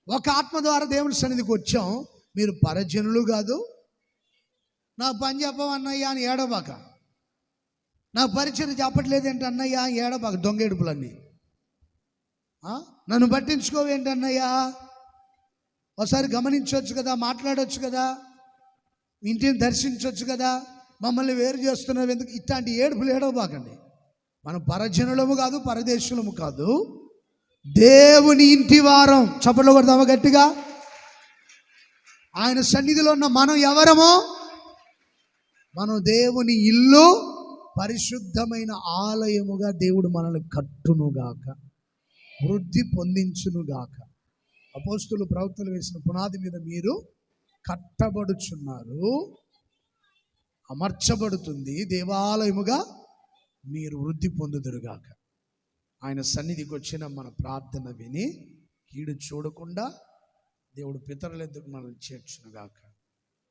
[SPEAKER 1] ఒక ఆత్మ ద్వారా దేవుని సన్నిధికి వచ్చాం. మీరు పరజనులు కాదు. నా పని చెప్పవన్నయ్యా అని ఏడబాక, నా పరిచయం చెప్పట్లేదేంటి అన్నయ్యా ఏడబాక, దొంగ ఏడుపులన్నీ. నన్ను పట్టించుకోవేంటి అన్నయ్యా, ఒకసారి గమనించవచ్చు కదా, మాట్లాడవచ్చు కదా, ఇంటిని దర్శించవచ్చు కదా, మమ్మల్ని వేరు చేస్తున్నారు ఎందుకు? ఇట్లాంటి ఏడుపులు ఏడవబాకండి. మనం పరజనులము కాదు, పరదేశులము కాదు, దేవుని ఇంటి వారం. చప్పట్లు కొడదామా గట్టిగా? ఆయన సన్నిధిలో ఉన్న మనం ఎవరమో? మనం దేవుని ఇల్లు, పరిశుద్ధమైన ఆలయముగా దేవుడు మనల్ని కట్టునుగాక, వృద్ధి పొందించునుగాక. అపోస్తులు ప్రవక్తలు వేసిన పునాది మీద మీరు కట్టబడుచున్నారు, అమర్చబడుతుంది దేవాలయముగా మీరు వృద్ధి పొందుదురుగాక. ఆయన సన్నిధికి వచ్చిన మన ప్రార్థన విని కీడు చూడకుండా దేవుడు పితరులెద్దుకు మనల్ని చేర్చునుగాక,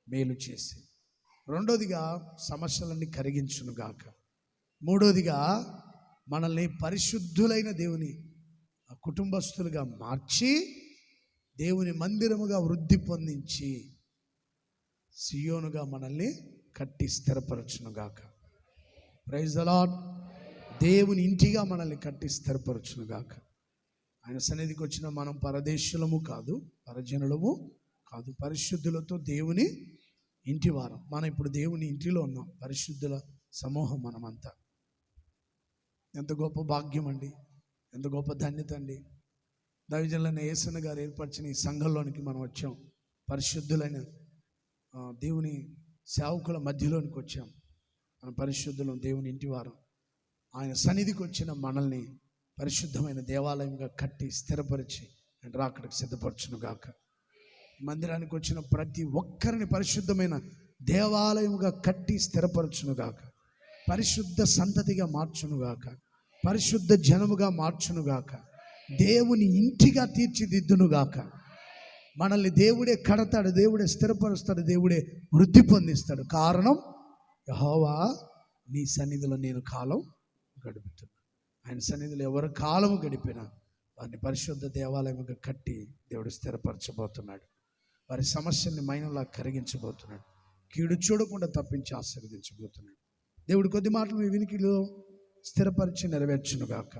[SPEAKER 1] మేలు చేసి. రెండోదిగా సమస్యలన్నీ కరిగించునుగాక. మూడోదిగా మనల్ని పరిశుద్ధులైన దేవుని కుటుంబస్తులుగా మార్చి దేవుని మందిరముగా వృద్ధి పొందించి సియోనుగా మనల్ని కట్టి స్థిరపరచునుగాక. Praise the Lord. దేవుని ఇంటిగా మనల్ని కట్టి స్థిరపరచునుగాక. ఆయన సన్నిధికి వచ్చిన మనం పరదేశులము కాదు, పరజనులము కాదు, పరిశుద్ధులతో దేవుని ఇంటి వారం. మనం ఇప్పుడు దేవుని ఇంటిలో ఉన్నాం, పరిశుద్ధుల సమూహం మనమంతా. ఎంత గొప్ప భాగ్యం అండి, ఎంత గొప్ప ధన్యత అండి. దైవజనులైన యేసన్న గారు ఏర్పరిచిన ఈ సంఘంలోనికి మనం వచ్చాం. పరిశుద్ధులైన దేవుని సేవకుల మధ్యలోనికి వచ్చాం. మన పరిశుద్ధులం, దేవుని ఇంటి వారం. ఆయన సన్నిధికి వచ్చిన మనల్ని పరిశుద్ధమైన దేవాలయంగా కట్టి స్థిరపరిచి ఆయన రాకడకు సిద్ధపరచునుగాక. మందిరానికి వచ్చిన ప్రతి ఒక్కరిని పరిశుద్ధమైన దేవాలయముగా కట్టి స్థిరపరచునుగాక, పరిశుద్ధ సంతతిగా మార్చునుగాక, పరిశుద్ధ జనముగా మార్చునుగాక, దేవుని ఇంటిగా తీర్చిదిద్దునుగాక. మనల్ని దేవుడే కడతాడు, దేవుడే స్థిరపరుస్తాడు, దేవుడే వృద్ధి పొందిస్తాడు. కారణం, యెహోవా నీ సన్నిధిలో నేను కాలం గడుపుతున్నా. ఆయన సన్నిధిలో ఎవరు కాలము గడిపినా వారిని పరిశుద్ధ దేవాలయముగా కట్టి దేవుడు స్థిరపరచబోతున్నాడు. వారి సమస్యల్ని మైనంలా కరిగించబోతున్నాడు. కీడు చూడకుండా తప్పించి ఆశీర్వదించబోతున్నాడు. దేవుడు కొద్ది మాటలు మీ వినికిలో స్థిరపరిచి నెరవేర్చునుగాక.